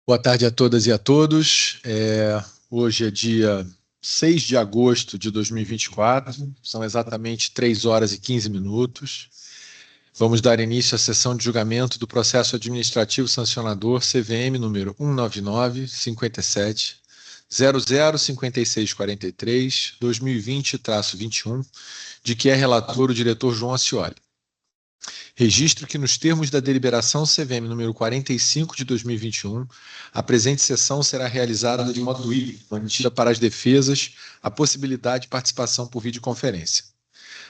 Boa tarde a todas e a todos. Hoje é dia 6 de agosto de 2024, são exatamente 3 horas e 15 minutos. Vamos dar início à sessão de julgamento do processo administrativo sancionador CVM número 19957 005643 2020-21, de que é relator o diretor João Ascioli. Registro que, nos termos da deliberação CVM número 45 de 2021, a presente sessão será realizada de modo híbrido, mantida para as defesas a possibilidade de participação por videoconferência.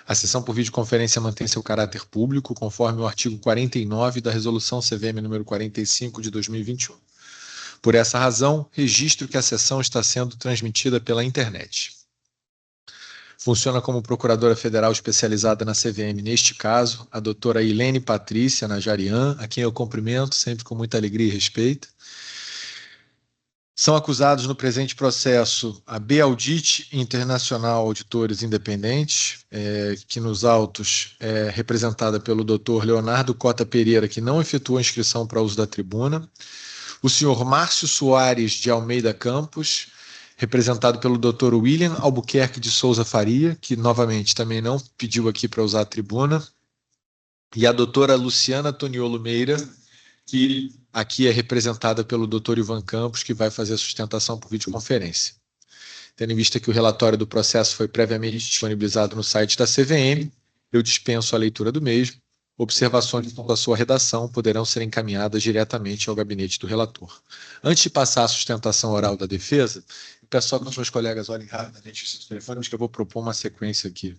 A sessão por videoconferência mantém seu caráter público, conforme o artigo 49 da Resolução CVM número 45 de 2021. Por essa razão, registro que a sessão está sendo transmitida pela internet. Funciona como procuradora federal especializada na CVM, neste caso, a doutora Ilene Patrícia Najarian, a quem eu cumprimento sempre com muita alegria e respeito. São acusados no presente processo a B-Audit Internacional Auditores Independentes, que nos autos é representada pelo doutor Leonardo Cota Pereira, que não efetuou a inscrição para uso da tribuna, o senhor Márcio Soares de Almeida Campos, representado pelo Dr. William Albuquerque de Souza Faria, que novamente também não pediu aqui para usar a tribuna, e a doutora Luciana Toniolo Meira, que aqui é representada pelo Dr. Ivan Campos, que vai fazer a sustentação por videoconferência. Tendo em vista que o relatório do processo foi previamente disponibilizado no site da CVM, eu dispenso a leitura do mesmo. Observações da sua redação poderão ser encaminhadas diretamente ao gabinete do relator. Antes de passar à sustentação oral da defesa, peço só que os meus colegas olhem rapidamente os seus telefones, que eu vou propor uma sequência aqui.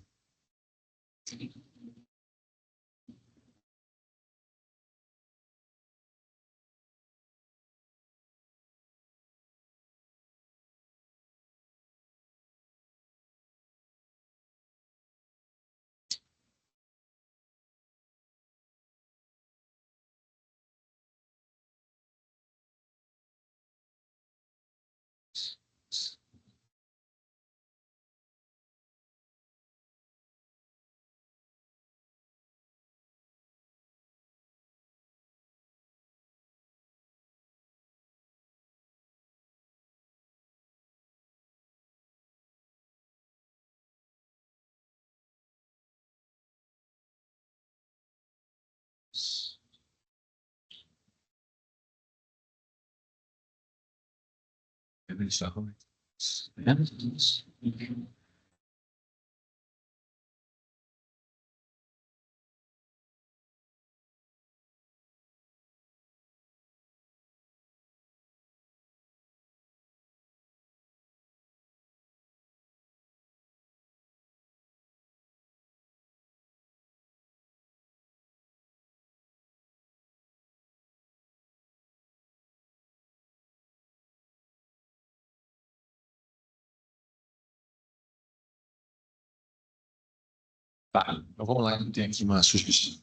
Tá, então vamos lá, eu tenho aqui uma sugestão.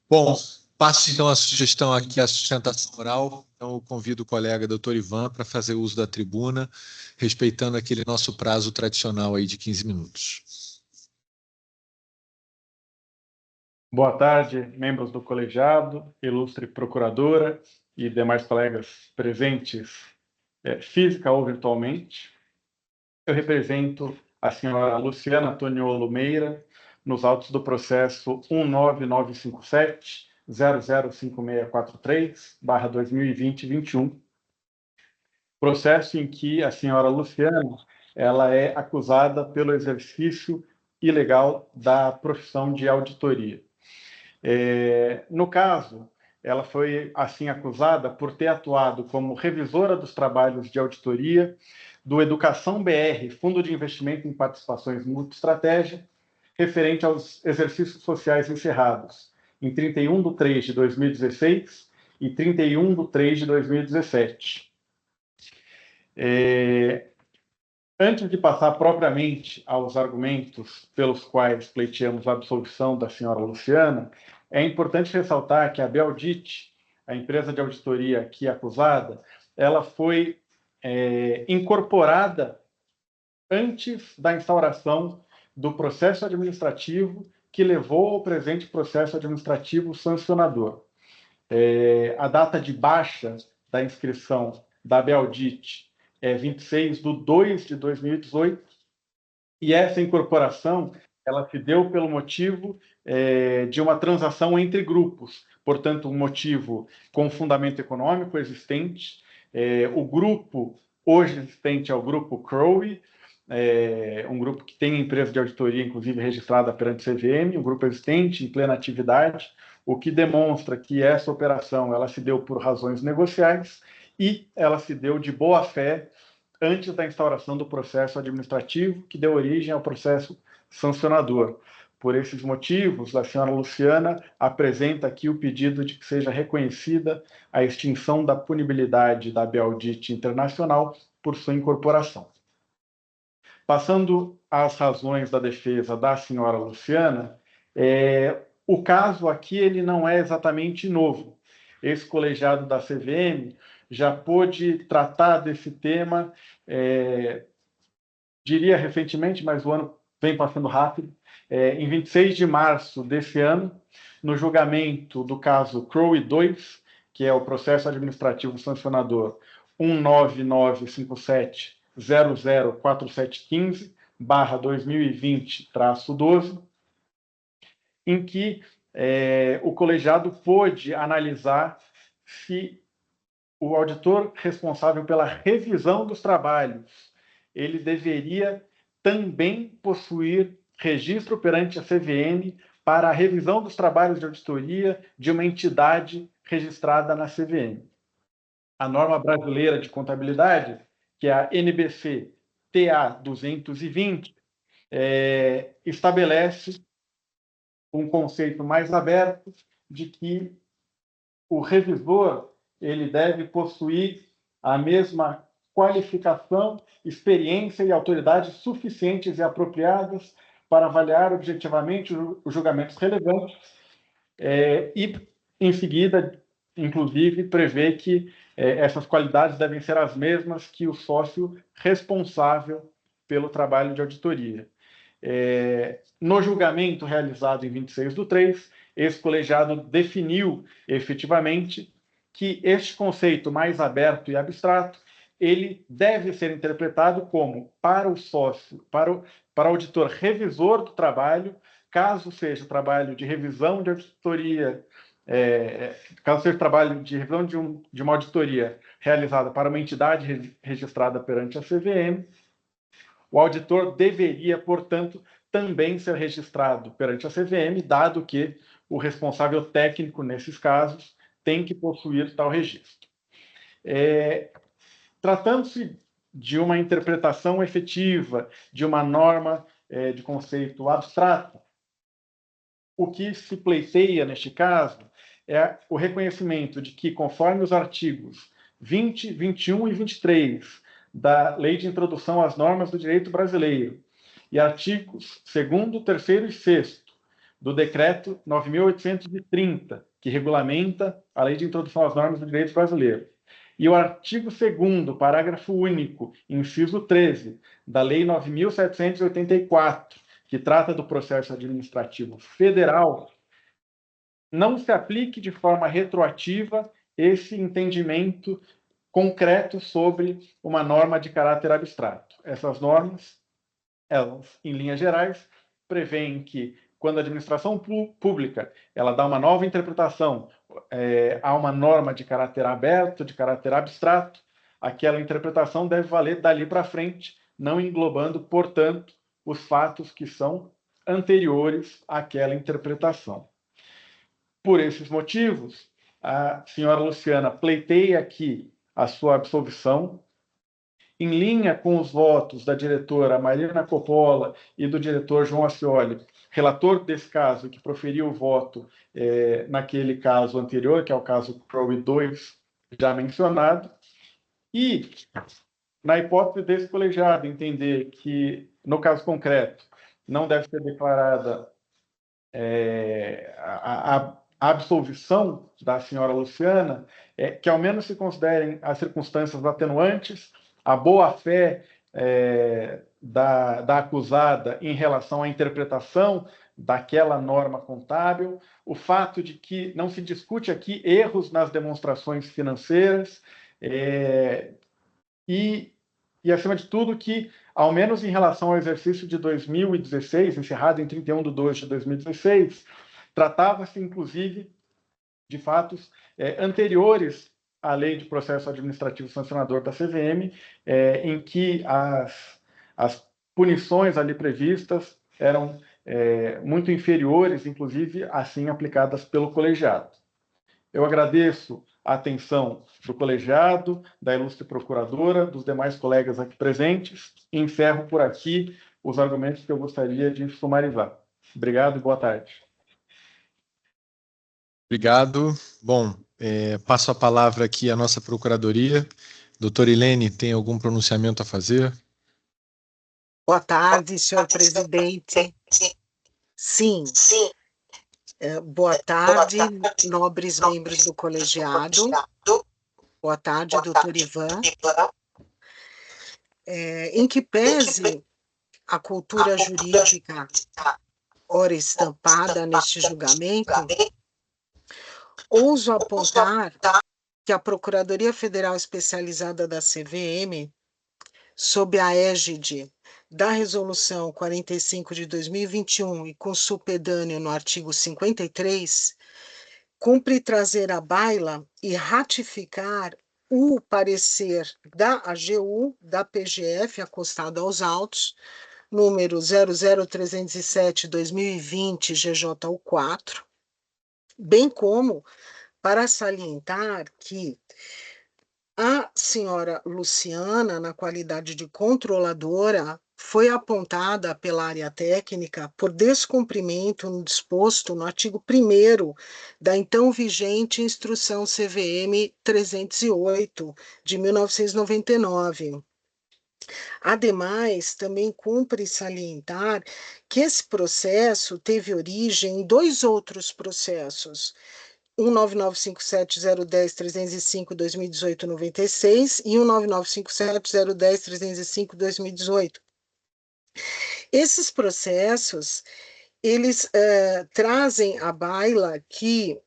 Bom, passo então a sugestão aqui, a sustentação oral. Então eu convido o colega doutor Ivan para fazer uso da tribuna, respeitando aquele nosso prazo tradicional aí de 15 minutos. Boa tarde, membros do colegiado, ilustre procuradora e demais colegas presentes, física ou virtualmente. Eu represento a senhora Luciana Toniolo Meira, nos autos do processo 19957 005643/2020-21, processo em que a senhora Luciana ela é acusada pelo exercício ilegal da profissão de auditoria. No caso, ela foi assim acusada por ter atuado como revisora dos trabalhos de auditoria do Educação BR, Fundo de Investimento em Participações Multiestratégia, referente aos exercícios sociais encerrados em 31 de 3 de 2016 e 31 de 3 de 2017. Antes de passar propriamente aos argumentos pelos quais pleiteamos a absolvição da senhora Luciana, é importante ressaltar que a B-Audit, a empresa de auditoria aqui acusada, ela foi incorporada antes da instauração do processo administrativo que levou ao presente processo administrativo sancionador. A data de baixa da inscrição da Beldit é 26/2/2018, e essa incorporação ela se deu pelo motivo de uma transação entre grupos, portanto, um motivo com fundamento econômico existente. O grupo hoje existente é o grupo Crowe, um grupo que tem empresa de auditoria, inclusive registrada perante CVM, um grupo existente, em plena atividade, o que demonstra que essa operação ela se deu por razões negociais e ela se deu de boa fé antes da instauração do processo administrativo que deu origem ao processo sancionador. Por esses motivos, a senhora Luciana apresenta aqui o pedido de que seja reconhecida a extinção da punibilidade da Beldit Internacional por sua incorporação. Passando às razões da defesa da senhora Luciana, o caso aqui ele não é exatamente novo. Esse colegiado da CVM já pôde tratar desse tema, diria recentemente, mas o ano vem passando rápido, em 26 de março desse ano, no julgamento do caso Crowe 2, que é o processo administrativo sancionador 19957004715/2020-12, em que o colegiado pôde analisar se o auditor responsável pela revisão dos trabalhos ele deveria também possuir registro perante a CVM para a revisão dos trabalhos de auditoria de uma entidade registrada na CVM. A norma brasileira de contabilidade, que é a NBC TA 220, estabelece um conceito mais aberto de que o revisor ele deve possuir a mesma qualificação, experiência e autoridade suficientes e apropriadas para avaliar objetivamente os julgamentos relevantes e, em seguida, inclusive, prevê que essas qualidades devem ser as mesmas que o sócio responsável pelo trabalho de auditoria. No julgamento realizado em 26/3, esse colegiado definiu efetivamente que este conceito mais aberto e abstrato ele deve ser interpretado como para o sócio, para o auditor revisor do trabalho, caso seja trabalho de revisão de auditoria, caso seja trabalho de revisão de uma auditoria realizada para uma entidade registrada perante a CVM, o auditor deveria, portanto, também ser registrado perante a CVM, dado que o responsável técnico, nesses casos, tem que possuir tal registro. Tratando-se de uma interpretação efetiva de uma norma de conceito abstrato, o que se pleiteia, neste caso, é o reconhecimento de que, conforme os artigos 20, 21 e 23 da Lei de Introdução às Normas do Direito Brasileiro e artigos 2º, 3º e 6º do Decreto 9.830, que regulamenta a Lei de Introdução às Normas do Direito Brasileiro, e o artigo 2º, parágrafo único, inciso 13, da Lei 9.784, que trata do processo administrativo federal, não se aplique de forma retroativa esse entendimento concreto sobre uma norma de caráter abstrato. Essas normas, elas, em linhas gerais, prevêem que, quando a administração pública ela dá uma nova interpretação a uma norma de caráter aberto, de caráter abstrato, aquela interpretação deve valer dali para frente, não englobando, portanto, os fatos que são anteriores àquela interpretação. Por esses motivos, a senhora Luciana pleiteia aqui a sua absolvição, em linha com os votos da diretora Marina Coppola e do diretor João Ascioli, relator desse caso, que proferiu o voto naquele caso anterior, que é o caso Crowe 2, já mencionado, e, na hipótese desse colegiado entender que, no caso concreto, não deve ser declarada a absolvição da senhora Luciana, que ao menos se considerem as circunstâncias atenuantes, a boa-fé da acusada em relação à interpretação daquela norma contábil, o fato de que não se discute aqui erros nas demonstrações financeiras, e, acima de tudo, que, ao menos em relação ao exercício de 2016, encerrado em 31/2/2016, tratava-se, inclusive, de fatos anteriores à Lei de Processo Administrativo Sancionador da CVM, em que as punições ali previstas eram muito inferiores, inclusive, assim aplicadas pelo colegiado. Eu agradeço a atenção do colegiado, da ilustre procuradora, dos demais colegas aqui presentes, e encerro por aqui os argumentos que eu gostaria de sumarizar. Obrigado e boa tarde. Obrigado. Bom, passo a palavra aqui à nossa procuradoria. Doutora Ilene, tem algum pronunciamento a fazer? Boa tarde, senhor presidente. Sim. Boa tarde, nobres membros do colegiado. Boa tarde, doutor Ivan. Em que pese a cultura jurídica ora estampada neste julgamento, ouso apontar que a Procuradoria Federal Especializada da CVM, sob a égide da Resolução 45 de 2021 e com supedâneo no artigo 53, cumpre trazer à baila e ratificar o parecer da AGU, da PGF, acostado aos autos, número 00307/2020, GJU4, bem como para salientar que a senhora Luciana, na qualidade de controladora, foi apontada pela área técnica por descumprimento no disposto no artigo 1º da então vigente Instrução CVM 308, de 1999. Ademais, também cumpre salientar que esse processo teve origem em 2 outros processos, 19957-010-305-2018-96 e 19957-010-305-2018. Esses processos, eles trazem à baila que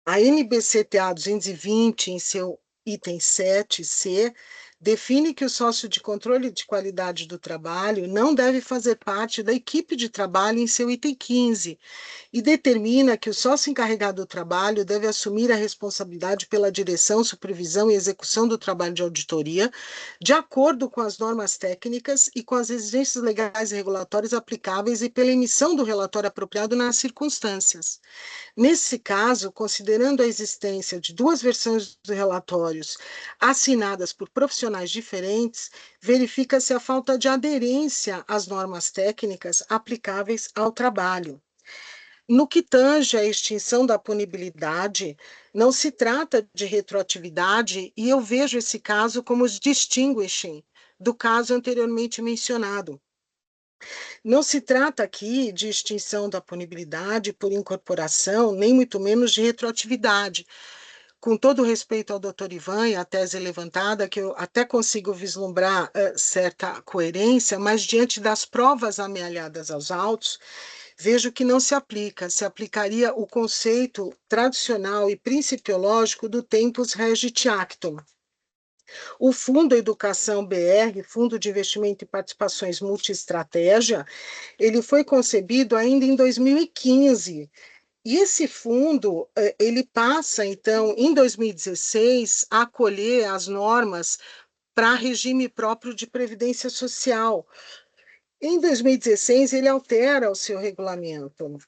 a NBCTA 220, em seu item 7C, define que o sócio de controle de qualidade do trabalho não deve fazer parte da equipe de trabalho em seu item 15, e determina que o sócio encarregado do trabalho deve assumir a responsabilidade pela direção, supervisão e execução do trabalho de auditoria, de acordo com as normas técnicas e com as exigências legais e regulatórias aplicáveis e pela emissão do relatório apropriado nas circunstâncias. Nesse caso, considerando a existência de 2 versões dos relatórios assinadas por profissionais diferentes, verifica-se a falta de aderência às normas técnicas aplicáveis ao trabalho. No que tange à extinção da punibilidade, não se trata de retroatividade e eu vejo esse caso como distinguishing do caso anteriormente mencionado. Não se trata aqui de extinção da punibilidade por incorporação, nem muito menos de retroatividade. Com todo respeito ao doutor Ivan e à tese levantada, que eu até consigo vislumbrar certa coerência, mas diante das provas amealhadas aos autos, vejo que não se aplica, se aplicaria o conceito tradicional e principiológico do tempus regit actum. O Fundo Educação BR, Fundo de Investimento e Participações Multiestratégia, ele foi concebido ainda em 2015, e esse fundo, ele passa, então, em 2016, a acolher as normas para regime próprio de previdência social. Em 2016, ele altera o seu regulamento.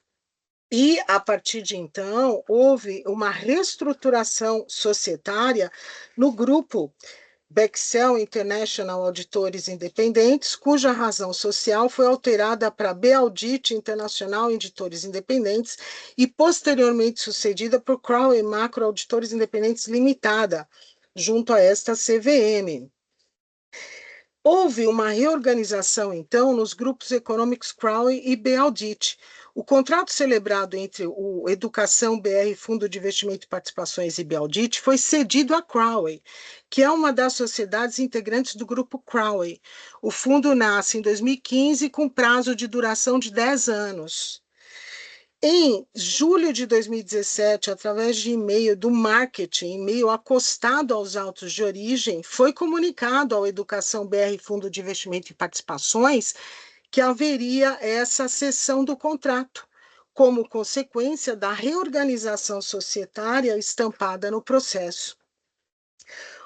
E, a partir de então, houve uma reestruturação societária no grupo Bexel International Auditores Independentes, cuja razão social foi alterada para Beaudit International Auditores Independentes e, posteriormente, sucedida por Crowley Macro Auditores Independentes Limitada, junto a esta CVM. Houve uma reorganização, então, nos grupos econômicos Crowley e Beaudit, O contrato celebrado entre o Educação BR, Fundo de Investimento e Participações e Bialdite, foi cedido à Crowley, que é uma das sociedades integrantes do grupo Crowley. O fundo nasce em 2015 com prazo de duração de 10 anos. Em julho de 2017, através de e-mail do marketing, e-mail acostado aos autos de origem, foi comunicado ao Educação BR Fundo de Investimento e Participações que haveria essa cessão do contrato, como consequência da reorganização societária estampada no processo.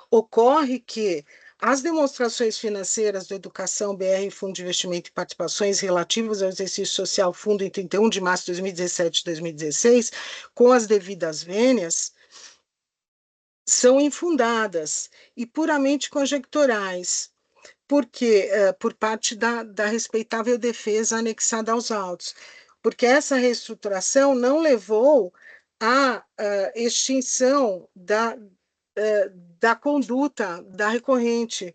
Ocorre que as demonstrações financeiras do Educação BR Fundo de Investimento e Participações relativas ao exercício social fundo em 31 de março de 2017 e 2016, com as devidas vênias, são infundadas e puramente conjecturais, porque por parte da respeitável defesa anexada aos autos, porque essa reestruturação não levou à extinção da conduta da recorrente.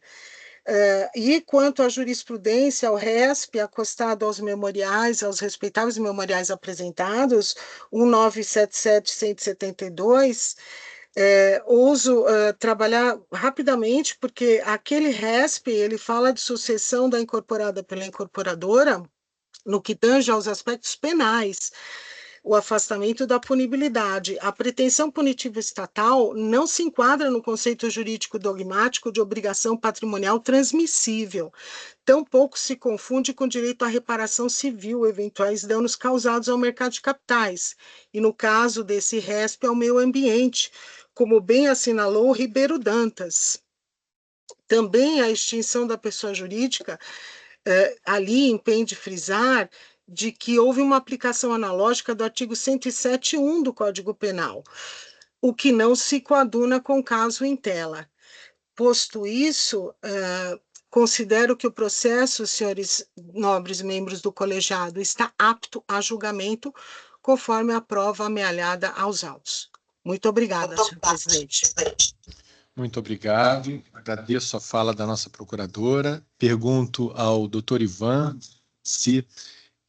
E quanto à jurisprudência, ao RESP, acostado aos memoriais, aos respeitáveis memoriais apresentados, 1977-172, ouso trabalhar rapidamente, porque aquele RESP, ele fala de sucessão da incorporada pela incorporadora, no que tange aos aspectos penais, o afastamento da punibilidade. A pretensão punitiva estatal não se enquadra no conceito jurídico dogmático de obrigação patrimonial transmissível. Tampouco se confunde com direito à reparação civil, eventuais danos causados ao mercado de capitais, e no caso desse RESP, ao meio ambiente, como bem assinalou Ribeiro Dantas. Também a extinção da pessoa jurídica, ali impende frisar de que houve uma aplicação analógica do artigo 107.1 do Código Penal, o que não se coaduna com o caso em tela. Posto isso, considero que o processo, senhores nobres membros do colegiado, está apto a julgamento, conforme a prova amealhada aos autos. Muito obrigada, senhor presidente. Muito obrigado. Agradeço a fala da nossa procuradora. Pergunto ao doutor Ivan se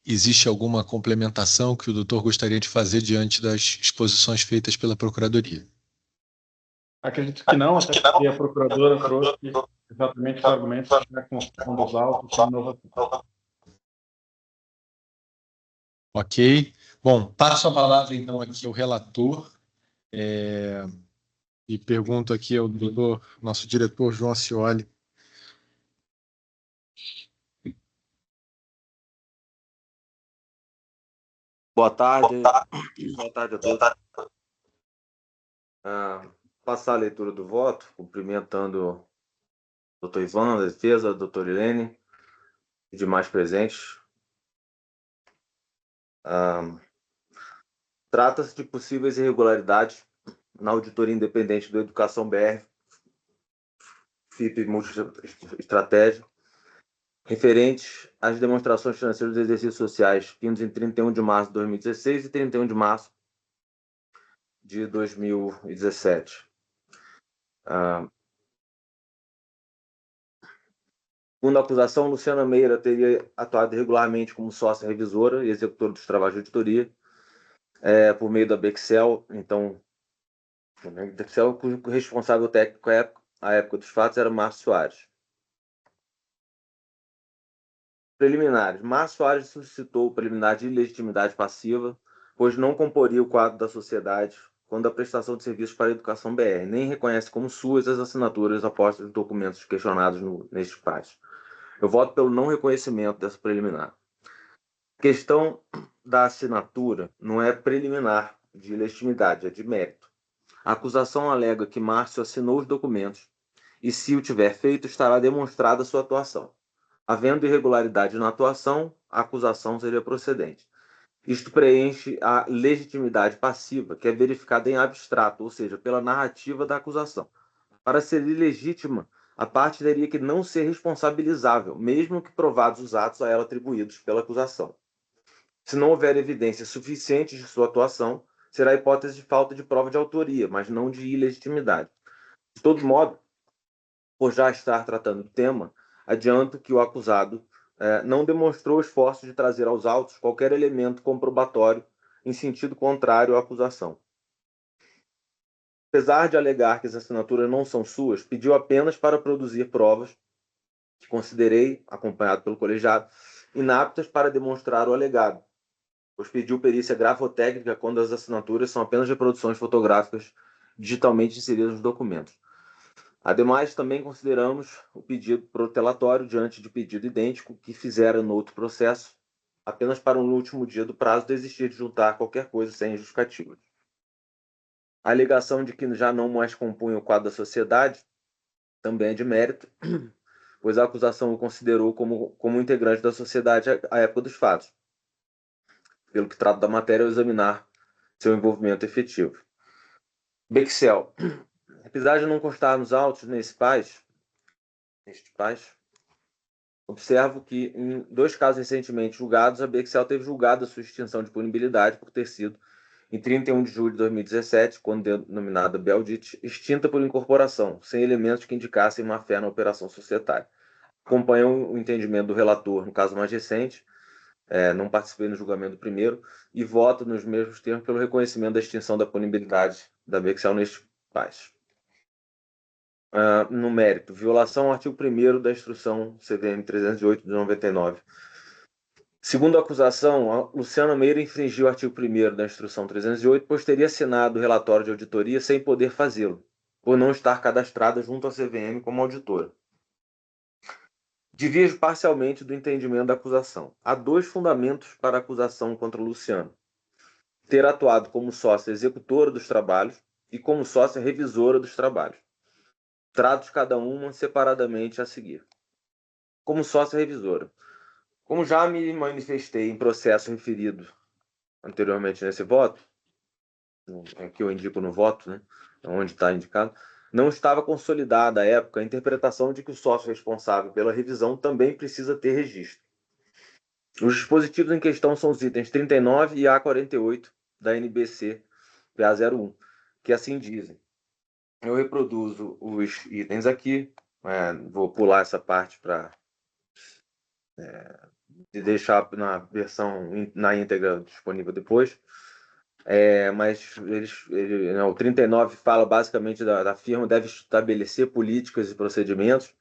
existe alguma complementação que o doutor gostaria de fazer diante das exposições feitas pela Procuradoria. Acredito que não, até porque a procuradora trouxe exatamente os argumentos que já constam dos autos sem inovação. Ok. Bom, passo a palavra então aqui ao relator e pergunto aqui ao doutor, nosso diretor João Ascioli. Boa tarde a todos. Passar a leitura do voto, cumprimentando o doutor Ivan, da defesa, a doutora Irene e demais presentes. Trata-se de possíveis irregularidades na auditoria independente do Educação BR, FIP Multiestratégia, referentes às demonstrações financeiras dos exercícios sociais vindos em 31 de março de 2016 e 31 de março de 2017. Segundo a acusação, Luciana Meira teria atuado irregularmente como sócia revisora e executora dos trabalhos de auditoria por meio da Bexel, então, Bexel, cujo responsável técnico à época dos fatos era Márcio Soares. Preliminares. Márcio Soares suscitou o preliminar de ilegitimidade passiva, pois não comporia o quadro da sociedade quando a prestação de serviços para a Educação BR, nem reconhece como suas as assinaturas apostas nos documentos questionados nestes pais. Eu voto pelo não reconhecimento dessa preliminar. A questão da assinatura não é preliminar de legitimidade, é de mérito. A acusação alega que Márcio assinou os documentos e, se o tiver feito, estará demonstrada sua atuação. Havendo irregularidade na atuação, a acusação seria procedente. Isto preenche a legitimidade passiva, que é verificada em abstrato, ou seja, pela narrativa da acusação. Para ser ilegítima, a parte teria que não ser responsabilizável, mesmo que provados os atos a ela atribuídos pela acusação. Se não houver evidências suficientes de sua atuação, será hipótese de falta de prova de autoria, mas não de ilegitimidade. De todo modo, por já estar tratando do tema, adianto que o acusado não demonstrou esforço de trazer aos autos qualquer elemento comprobatório em sentido contrário à acusação. Apesar de alegar que as assinaturas não são suas, pediu apenas para produzir provas que considerei, acompanhado pelo colegiado, inaptas para demonstrar o alegado, pois pediu perícia grafotécnica quando as assinaturas são apenas reproduções fotográficas digitalmente inseridas nos documentos. Ademais, também consideramos o pedido protelatório diante de pedido idêntico que fizera no outro processo, apenas para no último dia do prazo desistir de juntar qualquer coisa sem justificativa. A alegação de que já não mais compunha o quadro da sociedade também é de mérito, pois a acusação o considerou como integrante da sociedade à época dos fatos, pelo que trato da matéria ao examinar seu envolvimento efetivo. Bexel. Apesar de não constar nos autos neste pais, observo que em 2 casos recentemente julgados, a Bexel teve julgado a sua extinção de punibilidade por ter sido, em 31 de julho de 2017, quando denominada Beldit, extinta por incorporação, sem elementos que indicassem má-fé na operação societária. Acompanho o entendimento do relator no caso mais recente, não participei no julgamento do primeiro, e voto nos mesmos termos pelo reconhecimento da extinção da punibilidade da Bexel neste pais. No mérito, violação ao artigo 1º da Instrução CVM 308 de 99. Segundo a acusação, a Luciana Meira infringiu o artigo 1º da Instrução 308, pois teria assinado o relatório de auditoria sem poder fazê-lo, por não estar cadastrada junto à CVM como auditora. Divirjo parcialmente do entendimento da acusação. Há 2 fundamentos para a acusação contra Luciana: ter atuado como sócia executora dos trabalhos e como sócia revisora dos trabalhos. Trato cada uma separadamente a seguir. Como sócia revisora. Como já me manifestei em processo referido anteriormente nesse voto, que eu indico no voto, né, onde está indicado, não estava consolidada à época a interpretação de que o sócio responsável pela revisão também precisa ter registro. Os dispositivos em questão são os itens 39 e A48 da NBC PA01, que assim dizem. Eu reproduzo os itens aqui, vou pular essa parte para deixar na versão na íntegra disponível depois. Mas o 39 fala basicamente da firma deve estabelecer políticas e procedimentos,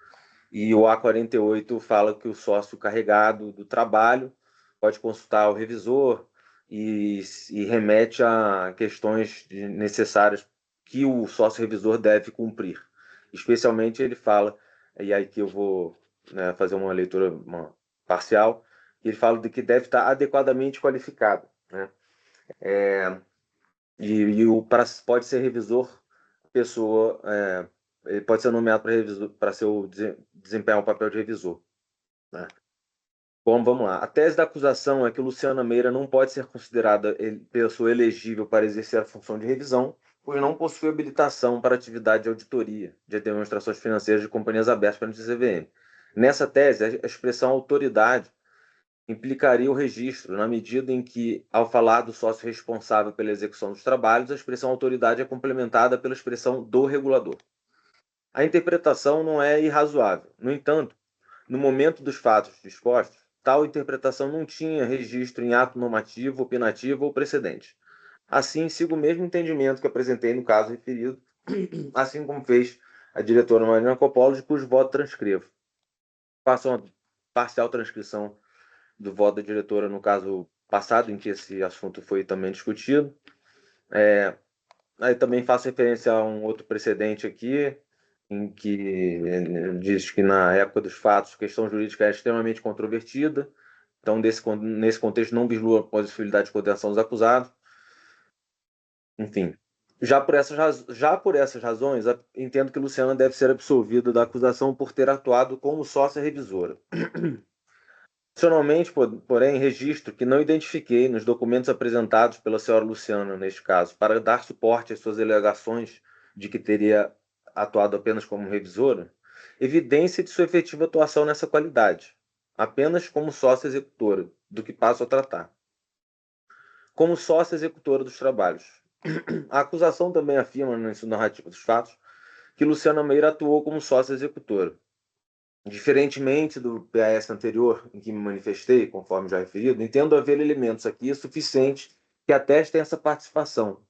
e o A48 fala que o sócio carregado do trabalho pode consultar o revisor e remete a questões necessárias que o sócio revisor deve cumprir. Especialmente ele fala, e aí que eu vou fazer uma leitura parcial, ele fala de que deve estar adequadamente qualificado, né? Pode ser revisor, pessoa, ele pode ser nomeado para desempenhar o papel de revisor, né? Bom, vamos lá. A tese da acusação é que Luciana Meira não pode ser considerada pessoa elegível para exercer a função de revisão, pois não possui habilitação para atividade de auditoria de demonstrações financeiras de companhias abertas perante a CVM. Nessa tese, a expressão autoridade implicaria o registro, na medida em que, ao falar do sócio responsável pela execução dos trabalhos, a expressão autoridade é complementada pela expressão do regulador. A interpretação não é irrazoável. No entanto, no momento dos fatos dispostos, tal interpretação não tinha registro em ato normativo, opinativo ou precedente. Assim, sigo o mesmo entendimento que apresentei no caso referido, assim como fez a diretora Marina Coppola, de cujo voto transcrevo. Faço uma parcial transcrição do voto da diretora no caso passado, em que esse assunto foi também discutido. Aí também faço referência a um outro precedente aqui, em que diz que na época dos fatos a questão jurídica é extremamente controvertida, então nesse contexto não vislua a possibilidade de condenação dos acusados. Enfim, já por essas razões, entendo que Luciana deve ser absolvida da acusação por ter atuado como sócia revisora. Adicionalmente, porém, registro que não identifiquei nos documentos apresentados pela senhora Luciana, neste caso, para dar suporte às suas alegações de que teria atuado apenas como revisora, evidência de sua efetiva atuação nessa qualidade, apenas como sócia executora, do que passo a tratar. Como sócia executora dos trabalhos. A acusação também afirma, na narrativa dos fatos, que Luciana Meira atuou como sócia executora. Diferentemente do PAS anterior, em que me manifestei, conforme já referido, entendo haver elementos aqui suficientes que atestem essa participação.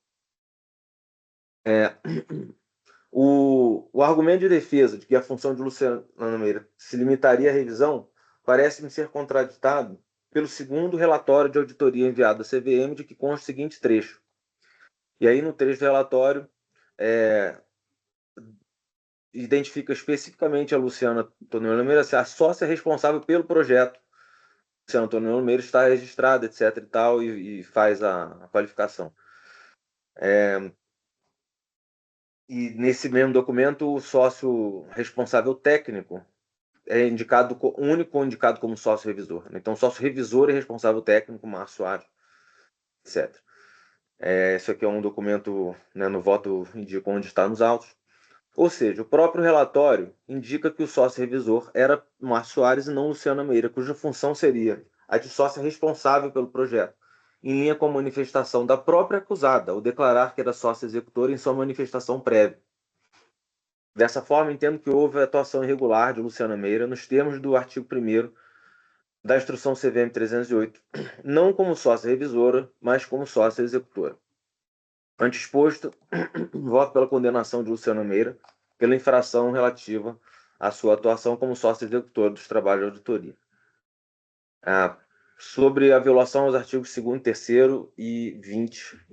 O argumento de defesa de que a função de Luciano Meira se limitaria à revisão parece-me ser contraditado pelo segundo relatório de auditoria enviado à CVM, de que consta o seguinte trecho. E aí, no trecho do relatório, identifica especificamente a Luciana Tonello Meira, a sócia responsável pelo projeto. Luciana Tonello Meira está registrada, etc. e tal, e faz a qualificação. E nesse mesmo documento, o sócio responsável técnico é indicado, único indicado como sócio revisor. Então, sócio revisor e responsável técnico, Márcio Soares, etc. Isso aqui é um documento, né, no voto indica onde está nos autos. Ou seja, o próprio relatório indica que o sócio revisor era Márcio Soares e não Luciana Meira, cuja função seria a de sócia responsável pelo projeto, em linha com a manifestação da própria acusada, ao declarar que era sócia executora em sua manifestação prévia. Dessa forma, entendo que houve atuação irregular de Luciana Meira nos termos do artigo 1º da Instrução CVM 308, não como sócia revisora, mas como sócia executora. Ante exposto, voto pela condenação de Luciana Meira pela infração relativa à sua atuação como sócio executor dos trabalhos de auditoria. Sobre a violação aos artigos 2º, 3º e 20,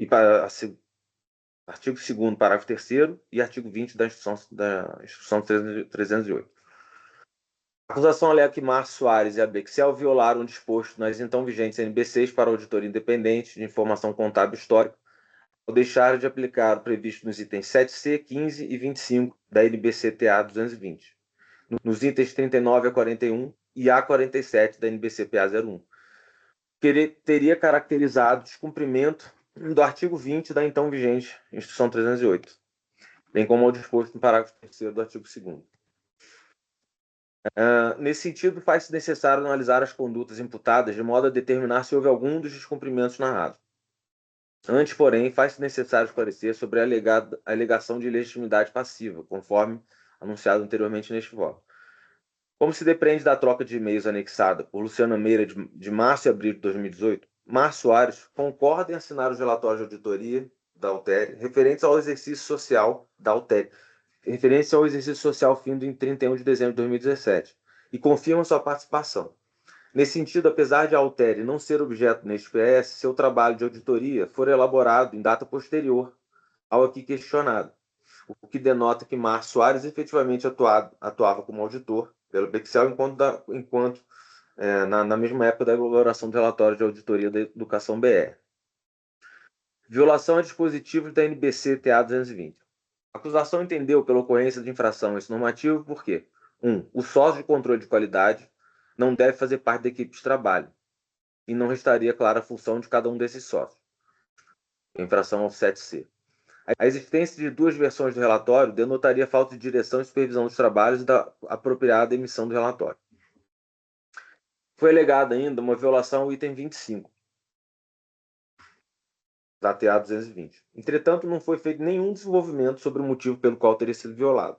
artigo 2º, parágrafo 3º e artigo 20 da Instrução 308. A acusação alega que Márcio Soares e a Bexel violaram o disposto nas então vigentes NBCs para auditoria independente de informação contábil histórica, ao deixar de aplicar o previsto nos itens 7C, 15 e 25 da NBC-TA 220, nos itens 39 a 41 e A47 da NBC-PA 01, que teria caracterizado descumprimento do artigo 20 da então vigente Instrução 308, bem como ao disposto no parágrafo 3º do artigo 2º. Nesse sentido, faz-se necessário analisar as condutas imputadas de modo a determinar se houve algum dos descumprimentos narrados. Antes, porém, faz-se necessário esclarecer sobre a alegação de ilegitimidade passiva, conforme anunciado anteriormente neste voto. Como se depreende da troca de e-mails anexada por Luciana Meira de março e abril de 2018, Márcio Soares concorda em assinar os relatórios de auditoria da Altere referentes ao exercício social da Altere, referentes ao exercício social findo em 31 de dezembro de 2017, e confirma sua participação. Nesse sentido, apesar de a Altere não ser objeto neste PS, seu trabalho de auditoria for elaborado em data posterior ao aqui questionado, o que denota que Márcio Soares efetivamente atuava como auditor pelo Bexel enquanto na mesma época da elaboração do relatório de auditoria da educação BR. Violação a dispositivos da NBC-TA 220. A acusação entendeu pela ocorrência de infração a esse normativo porque 1. O sócio de controle de qualidade não deve fazer parte da equipe de trabalho e não restaria clara a função de cada um desses sócios. Infração ao 7C. A existência de duas versões do relatório denotaria falta de direção e supervisão dos trabalhos e da apropriada emissão do relatório. Foi alegada ainda uma violação ao item 25 da TA 220. Entretanto, não foi feito nenhum desenvolvimento sobre o motivo pelo qual teria sido violado.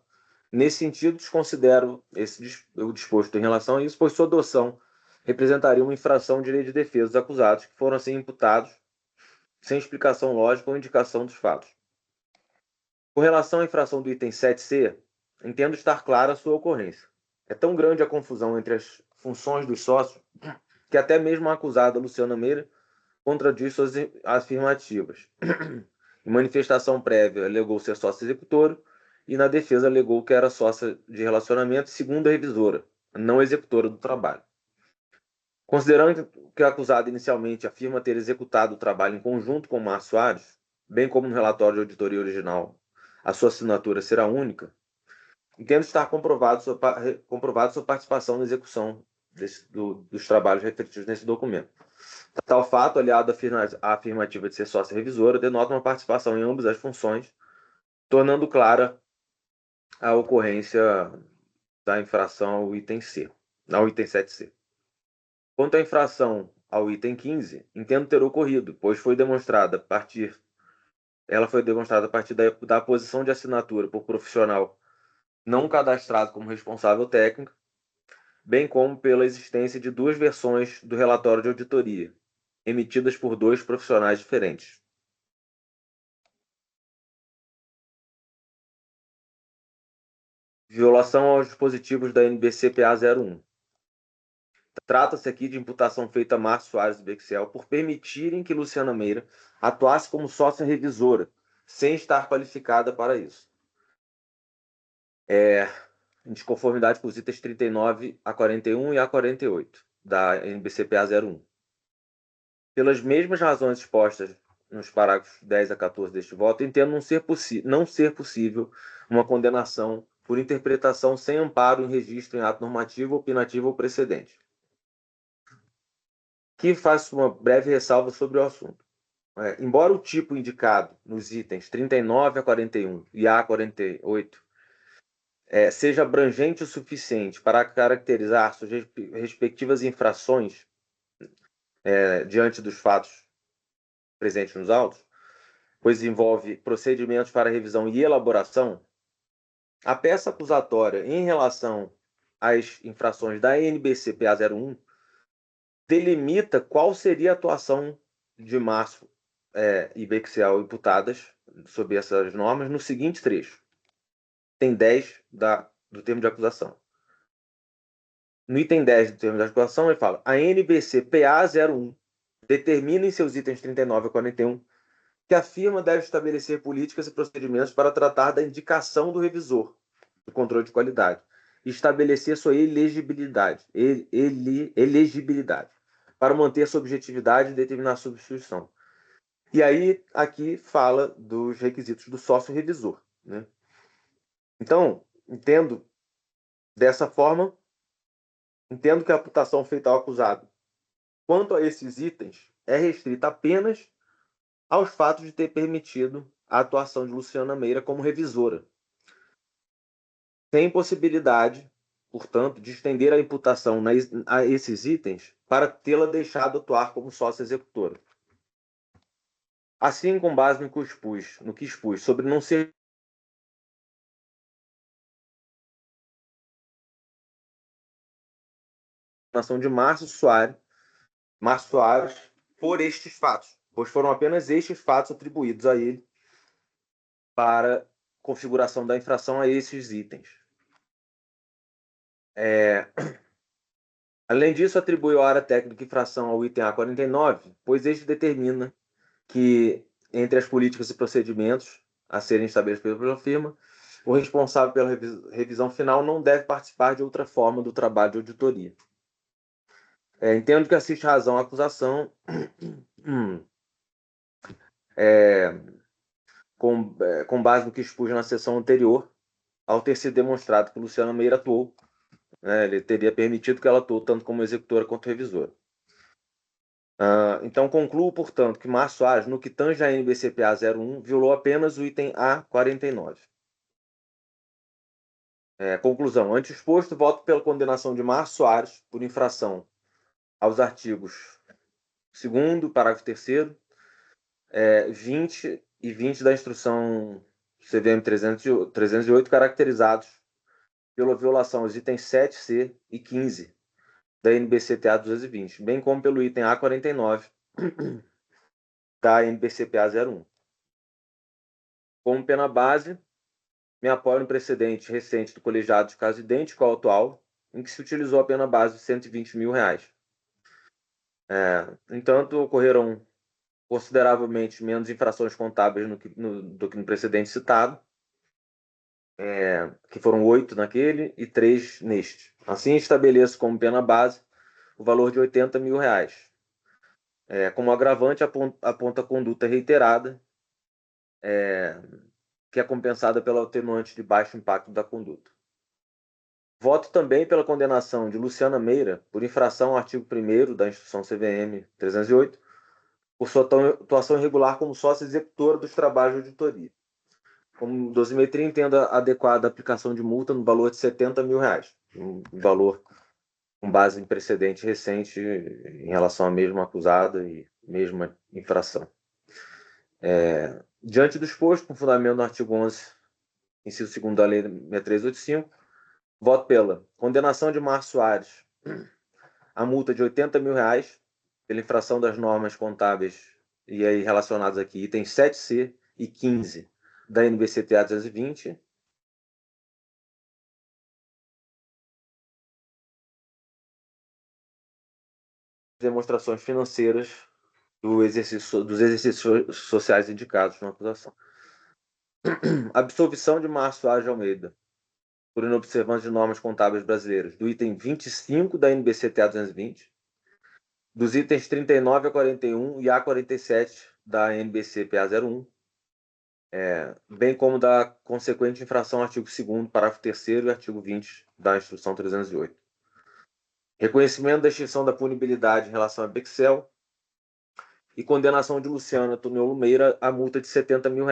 Nesse sentido, desconsidero o disposto em relação a isso, pois sua adoção representaria uma infração de lei de defesa dos acusados, que foram assim imputados sem explicação lógica ou indicação dos fatos. Com relação à infração do item 7C, entendo estar clara a sua ocorrência. É tão grande a confusão entre as funções dos sócios que até mesmo a acusada Luciana Meira contradiz suas afirmativas. Em manifestação prévia, alegou ser sócio executor e na defesa alegou que era sócia de relacionamento segundo a revisora, não executora do trabalho. Considerando que a acusada inicialmente afirma ter executado o trabalho em conjunto com Márcio Soares, bem como no relatório de auditoria original a sua assinatura será única, entendo estar comprovado sua participação na execução dos trabalhos referidos nesse documento. Tal fato, aliado à afirmativa de ser sócia revisora, denota uma participação em ambas as funções, tornando clara a ocorrência da infração ao item C, ao item 7C. Quanto à infração ao item 15, entendo ter ocorrido, pois ela foi demonstrada a partir da posição de assinatura por profissional não cadastrado como responsável técnico bem como pela existência de 2 versões do relatório de auditoria, emitidas por 2 profissionais diferentes. Violação aos dispositivos da NBC-PA 01. Trata-se aqui de imputação feita a Márcio Soares e Bexel por permitirem que Luciana Meira atuasse como sócia revisora, sem estar qualificada para isso. Em desconformidade com os itens 39 a 41 e a 48 da NBC-PA 01. Pelas mesmas razões expostas nos parágrafos 10 a 14 deste voto, entendo não ser possível uma condenação por interpretação sem amparo em registro em ato normativo, opinativo ou precedente. Aqui faço uma breve ressalva sobre o assunto. Embora o tipo indicado nos itens 39 a 41 e a 48 seja abrangente o suficiente para caracterizar suas respectivas infrações diante dos fatos presentes nos autos, pois envolve procedimentos para revisão e elaboração, a peça acusatória em relação às infrações da NBC-PA 01 delimita qual seria a atuação de Márcio e Bexel imputadas sob essas normas no seguinte trecho. Item 10 do termo de acusação. No item 10 do termo de acusação, ele fala: a NBC-PA 01 determina em seus itens 39 a 41 que a firma deve estabelecer políticas e procedimentos para tratar da indicação do revisor do controle de qualidade e estabelecer sua elegibilidade para manter sua objetividade e determinar a substituição. E aí, aqui fala dos requisitos do sócio revisor, né? Então, entendo dessa forma, entendo que a imputação feita ao acusado quanto a esses itens é restrita apenas aos fatos de ter permitido a atuação de Luciana Meira como revisora, sem possibilidade, portanto, de estender a imputação a esses itens para tê-la deixado atuar como sócia executora. Assim, com base no que expus sobre não ser ação de Márcio Soares por estes fatos, pois foram apenas estes fatos atribuídos a ele para configuração da infração a esses itens. Além disso, atribui a área técnica infração ao item A49, pois este determina que, entre as políticas e procedimentos a serem estabelecidos pela firma, o responsável pela revisão final não deve participar de outra forma do trabalho de auditoria. Entendo que assiste razão à acusação com base no que expus na sessão anterior, ao ter sido demonstrado que Luciana Meira atuou, ele teria permitido que ela atuou tanto como executora quanto revisora. Então, concluo, portanto, que Márcio Soares, no que tange a NBC-PA 01, violou apenas o item A49. Conclusão. Ante o exposto, voto pela condenação de Márcio Soares por infração aos artigos 2º, parágrafo 3º, 20 e 20 da instrução CVM 308, caracterizados pela violação aos itens 7C e 15 da NBC-TA 220, bem como pelo item A49 da NBC-PA 01. Como pena base, me apoio no precedente recente do colegiado de caso idêntico ao atual, em que se utilizou a pena base de R$120 mil. No entanto, ocorreram consideravelmente menos infrações contábeis do que no precedente citado, que foram 8 naquele e 3 neste. Assim, estabeleço como pena base o valor de R$80 mil. Como agravante, aponta a conduta reiterada, que é compensada pela atenuante de baixo impacto da conduta. Voto também pela condenação de Luciana Meira por infração ao artigo 1º da Instrução CVM 308, por sua atuação irregular como sócia executora dos trabalhos de auditoria. Como dosimetria, entendo adequada a aplicação de multa no valor de R$70 mil, um valor com base em precedente recente em relação à mesma acusada e mesma infração. Diante do exposto, com fundamento no artigo 11, inciso 2º da Lei 6385, voto pela condenação de Márcio Soares a multa de R$ 80 mil pela infração das normas contábeis e aí relacionados aqui, itens 7C e 15 da NBCTA 220, demonstrações financeiras dos exercícios sociais indicados na acusação. Absolvição de Márcio Soares de Almeida por inobservância de normas contábeis brasileiras, do item 25 da NBCTA 220, dos itens 39 a 41 e a 47 da NBC-PA 01, bem como da consequente infração ao artigo 2º, parágrafo 3º e artigo 20 da Instrução 308. Reconhecimento da extinção da punibilidade em relação a Bexel e condenação de Luciana Toniolo Meira a multa de R$ 70 mil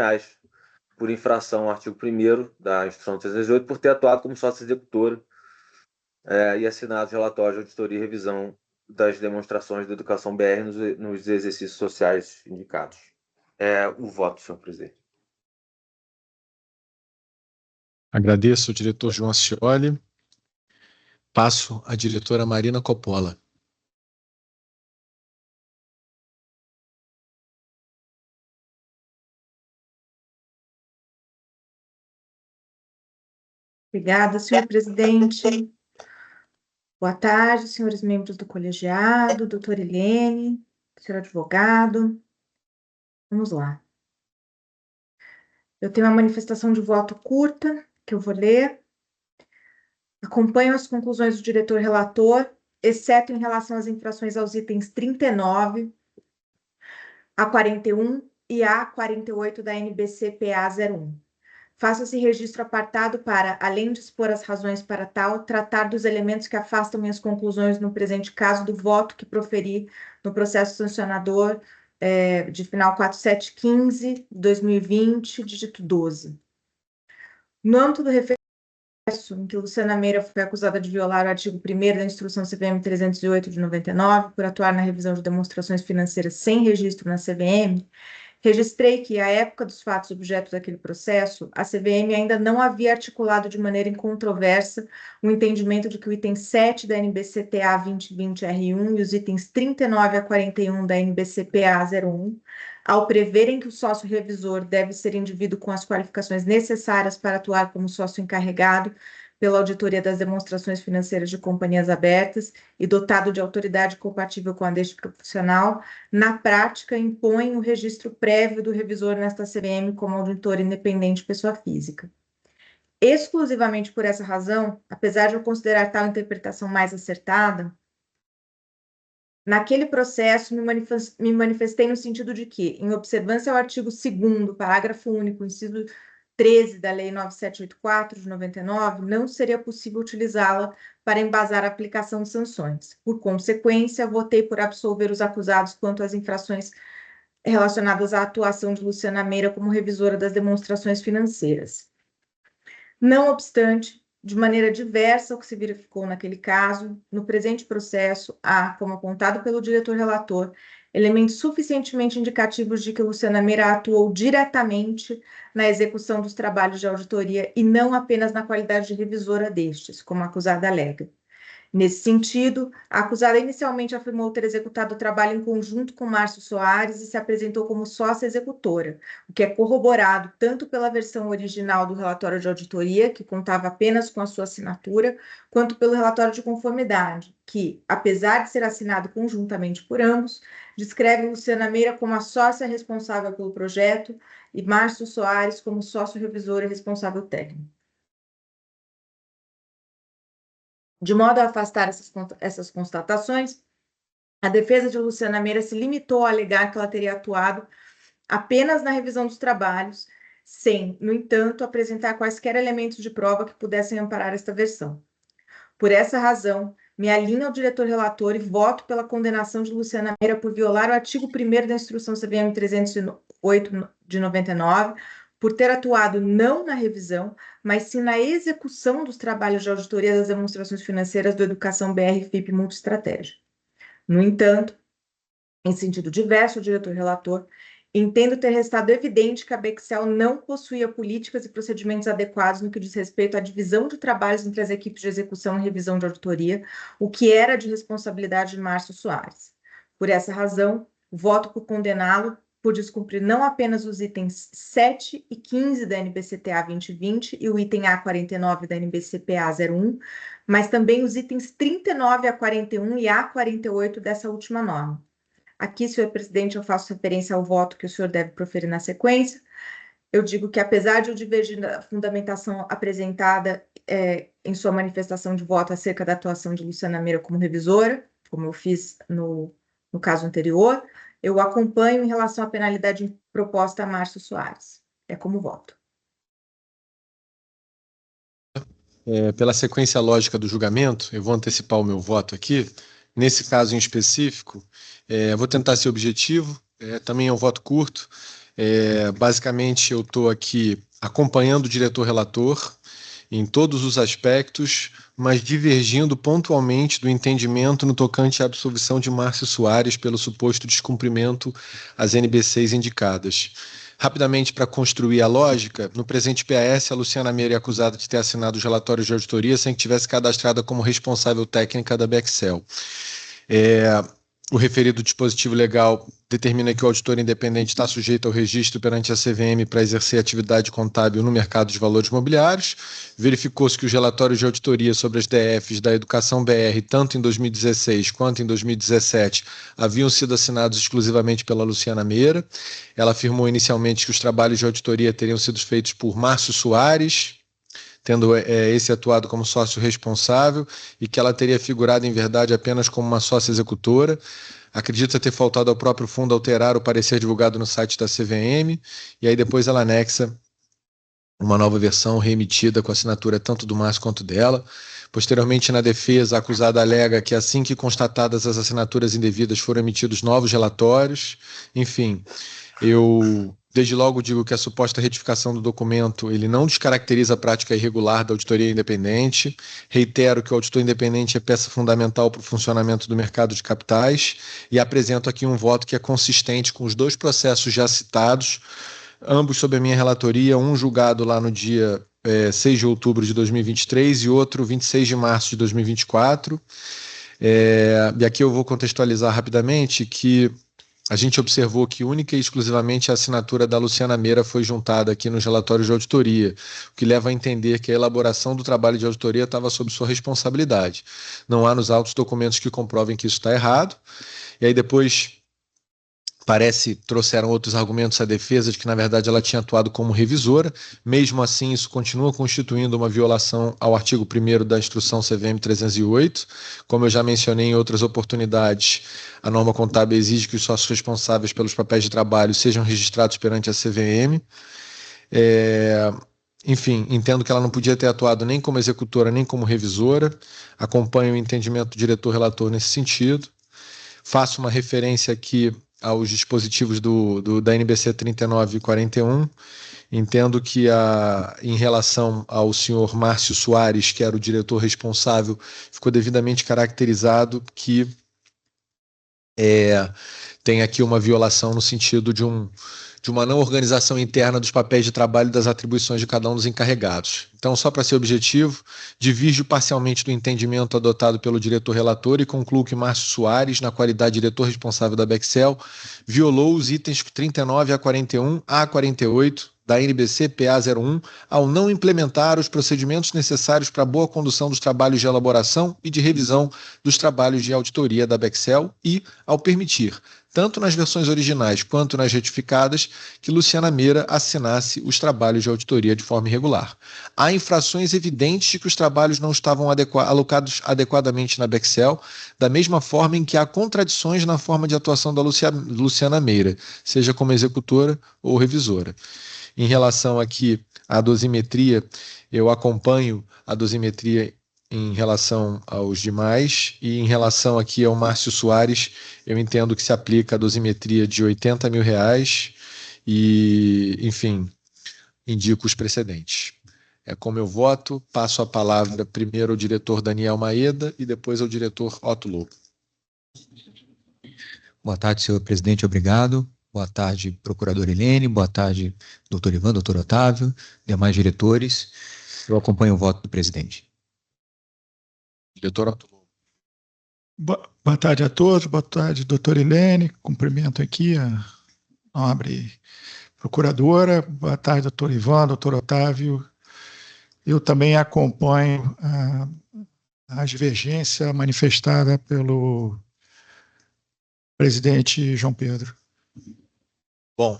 por infração ao artigo 1º da Instrução 308 por ter atuado como sócia executora e assinado relatório de auditoria e revisão das demonstrações da educação BR nos exercícios sociais indicados. O voto, senhor presidente. Agradeço ao diretor João Scioli. Passo à diretora Marina Coppola. Obrigada, senhor presidente. Boa tarde, senhores membros do colegiado, doutora Helene, senhor advogado. Vamos lá. Eu tenho uma manifestação de voto curta, que eu vou ler. Acompanho as conclusões do diretor relator, exceto em relação às infrações aos itens 39, a 41 e a 48 da NBC-PA 01. Faço esse registro apartado para, além de expor as razões para tal, tratar dos elementos que afastam minhas conclusões no presente caso do voto que proferi no processo sancionador de final 4715/2020, dígito 12. No âmbito do referendo em que Luciana Meira foi acusada de violar o artigo 1º da Instrução CVM 308 de 99, por atuar na revisão de demonstrações financeiras sem registro na CVM, registrei que, à época dos fatos objeto daquele processo, a CVM ainda não havia articulado de maneira incontroversa o entendimento de que o item 7 da NBCTA 2020-R1 e os itens 39 a 41 da NBC-PA 01, ao preverem que o sócio revisor deve ser indivíduo com as qualificações necessárias para atuar como sócio encarregado pela auditoria das demonstrações financeiras de companhias abertas e dotado de autoridade compatível com a deste profissional, na prática impõe o registro prévio do revisor nesta CVM como auditor independente pessoa física. Exclusivamente por essa razão, apesar de eu considerar tal interpretação mais acertada, naquele processo me manifestei no sentido de que, em observância ao artigo 2º, parágrafo único, inciso 13 da Lei 9784 de 99, não seria possível utilizá-la para embasar a aplicação de sanções. Por consequência, votei por absolver os acusados quanto às infrações relacionadas à atuação de Luciana Meira como revisora das demonstrações financeiras. Não obstante, de maneira diversa ao que se verificou naquele caso, no presente processo, há, como apontado pelo diretor relator, elementos suficientemente indicativos de que Luciana Meira atuou diretamente na execução dos trabalhos de auditoria e não apenas na qualidade de revisora destes, como a acusada alega. Nesse sentido, a acusada inicialmente afirmou ter executado o trabalho em conjunto com Márcio Soares e se apresentou como sócia executora, o que é corroborado tanto pela versão original do relatório de auditoria, que contava apenas com a sua assinatura, quanto pelo relatório de conformidade, que, apesar de ser assinado conjuntamente por ambos, descreve Luciana Meira como a sócia responsável pelo projeto e Márcio Soares como sócio revisor e responsável técnico. De modo a afastar essas constatações, a defesa de Luciana Meira se limitou a alegar que ela teria atuado apenas na revisão dos trabalhos, sem, no entanto, apresentar quaisquer elementos de prova que pudessem amparar esta versão. Por essa razão, me alinho ao diretor relator e voto pela condenação de Luciana Meira por violar o artigo 1º da Instrução CVM 308 de 99, por ter atuado não na revisão, mas sim na execução dos trabalhos de auditoria das demonstrações financeiras do Educação BR FIP Multiestratégia. No entanto, em sentido diverso, o diretor relator Entendo ter restado evidente que a Bexel não possuía políticas e procedimentos adequados no que diz respeito à divisão de trabalhos entre as equipes de execução e revisão de auditoria, o que era de responsabilidade de Márcio Soares. Por essa razão, voto por condená-lo por descumprir não apenas os itens 7 e 15 da NBCTA 2020 e o item A49 da NBCPA 01, mas também os itens 39 a 41 e A48 dessa última norma. Aqui, senhor presidente, eu faço referência ao voto que o senhor deve proferir na sequência. Eu digo que, apesar de eu divergir da fundamentação apresentada em sua manifestação de voto acerca da atuação de Luciana Meira como revisora, como eu fiz no caso anterior, eu acompanho em relação à penalidade proposta a Márcio Soares. É como voto. Pela sequência lógica do julgamento, eu vou antecipar o meu voto aqui. Nesse caso em específico, vou tentar ser objetivo, também é um voto curto. Basicamente, eu estou aqui acompanhando o diretor-relator em todos os aspectos, mas divergindo pontualmente do entendimento no tocante à absolvição de Márcio Soares pelo suposto descumprimento às NBCs indicadas. Rapidamente, para construir a lógica, no presente PAS, a Luciana Meira é acusada de ter assinado os relatórios de auditoria sem que tivesse cadastrada como responsável técnica da Bexel. O referido dispositivo legal determina que o auditor independente está sujeito ao registro perante a CVM para exercer atividade contábil no mercado de valores mobiliários. Verificou-se que os relatórios de auditoria sobre as DFs da Educação BR, tanto em 2016 quanto em 2017, haviam sido assinados exclusivamente pela Luciana Meira. Ela afirmou inicialmente que os trabalhos de auditoria teriam sido feitos por Márcio Soares, tendo esse atuado como sócio responsável, e que ela teria figurado em verdade apenas como uma sócia executora. Acredita ter faltado ao próprio fundo alterar o parecer divulgado no site da CVM, e aí depois ela anexa uma nova versão reemitida com assinatura tanto do Márcio quanto dela. Posteriormente, na defesa, a acusada alega que assim que constatadas as assinaturas indevidas foram emitidos novos relatórios. Enfim, eu desde logo digo que a suposta retificação do documento ele não descaracteriza a prática irregular da auditoria independente. Reitero que o auditor independente é peça fundamental para o funcionamento do mercado de capitais e apresento aqui um voto que é consistente com os dois processos já citados, ambos sob a minha relatoria, um julgado lá no dia 6 de outubro de 2023 e outro 26 de março de 2024. E aqui eu vou contextualizar rapidamente que a gente observou que única e exclusivamente a assinatura da Luciana Meira foi juntada aqui nos relatórios de auditoria, o que leva a entender que a elaboração do trabalho de auditoria estava sob sua responsabilidade. Não há nos autos documentos que comprovem que isso está errado. E aí depois trouxeram outros argumentos à defesa de que, na verdade, ela tinha atuado como revisora. Mesmo assim, isso continua constituindo uma violação ao artigo 1º da Instrução CVM 308. Como eu já mencionei em outras oportunidades, a norma contábil exige que os sócios responsáveis pelos papéis de trabalho sejam registrados perante a CVM. Enfim, entendo que ela não podia ter atuado nem como executora, nem como revisora. Acompanho o entendimento do diretor-relator nesse sentido. Faço uma referência aqui aos dispositivos da NBC 39 e 41. Entendo que, em relação ao senhor Márcio Soares, que era o diretor responsável, ficou devidamente caracterizado que tem aqui uma violação no sentido de uma não organização interna dos papéis de trabalho e das atribuições de cada um dos encarregados. Então, só para ser objetivo, divirjo parcialmente do entendimento adotado pelo diretor-relator e concluo que Márcio Soares, na qualidade de diretor responsável da Bexel, violou os itens 39 a 41, a 48 da NBC PA 01 ao não implementar os procedimentos necessários para a boa condução dos trabalhos de elaboração e de revisão dos trabalhos de auditoria da Bexel e ao permitir, tanto nas versões originais quanto nas retificadas, que Luciana Meira assinasse os trabalhos de auditoria de forma irregular. Há infrações evidentes de que os trabalhos não estavam alocados adequadamente na Bexel, da mesma forma em que há contradições na forma de atuação da Luciana Meira, seja como executora ou revisora. Em relação aqui à dosimetria, eu acompanho a dosimetria em relação aos demais, e em relação aqui ao Márcio Soares, eu entendo que se aplica a dosimetria de R$80 mil e, enfim, indico os precedentes. É como eu voto, passo a palavra primeiro ao diretor Daniel Maeda e depois ao diretor Otto Lobo. Boa tarde, senhor presidente, obrigado. Boa tarde, procuradora Helene. Boa tarde, doutor Ivan, doutor Otávio, demais diretores. Eu acompanho o voto do presidente. Diretor Otto. Boa tarde a todos, boa tarde, doutora Helene. Cumprimento aqui a nobre procuradora. Boa tarde, doutor Ivan, doutor Otávio. Eu também acompanho a divergência manifestada pelo presidente João Pedro. Bom,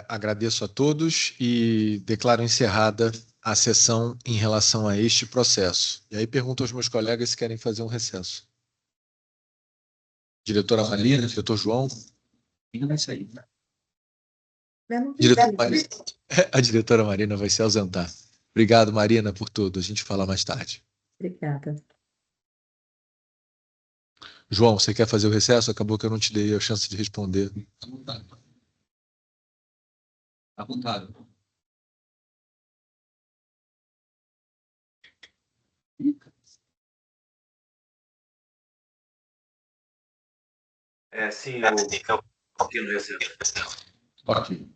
agradeço a todos e declaro encerrada a sessão em relação a este processo. E aí pergunto aos meus colegas se querem fazer um recesso. Diretora Marina, diretor João. Ainda vai sair. A diretora Marina vai se ausentar. Obrigado, Marina, por tudo. A gente fala mais tarde. Obrigada. João, você quer fazer o recesso? Acabou que eu não te dei a chance de responder. Apontado. Sim, eu aqui no recesso. Ok.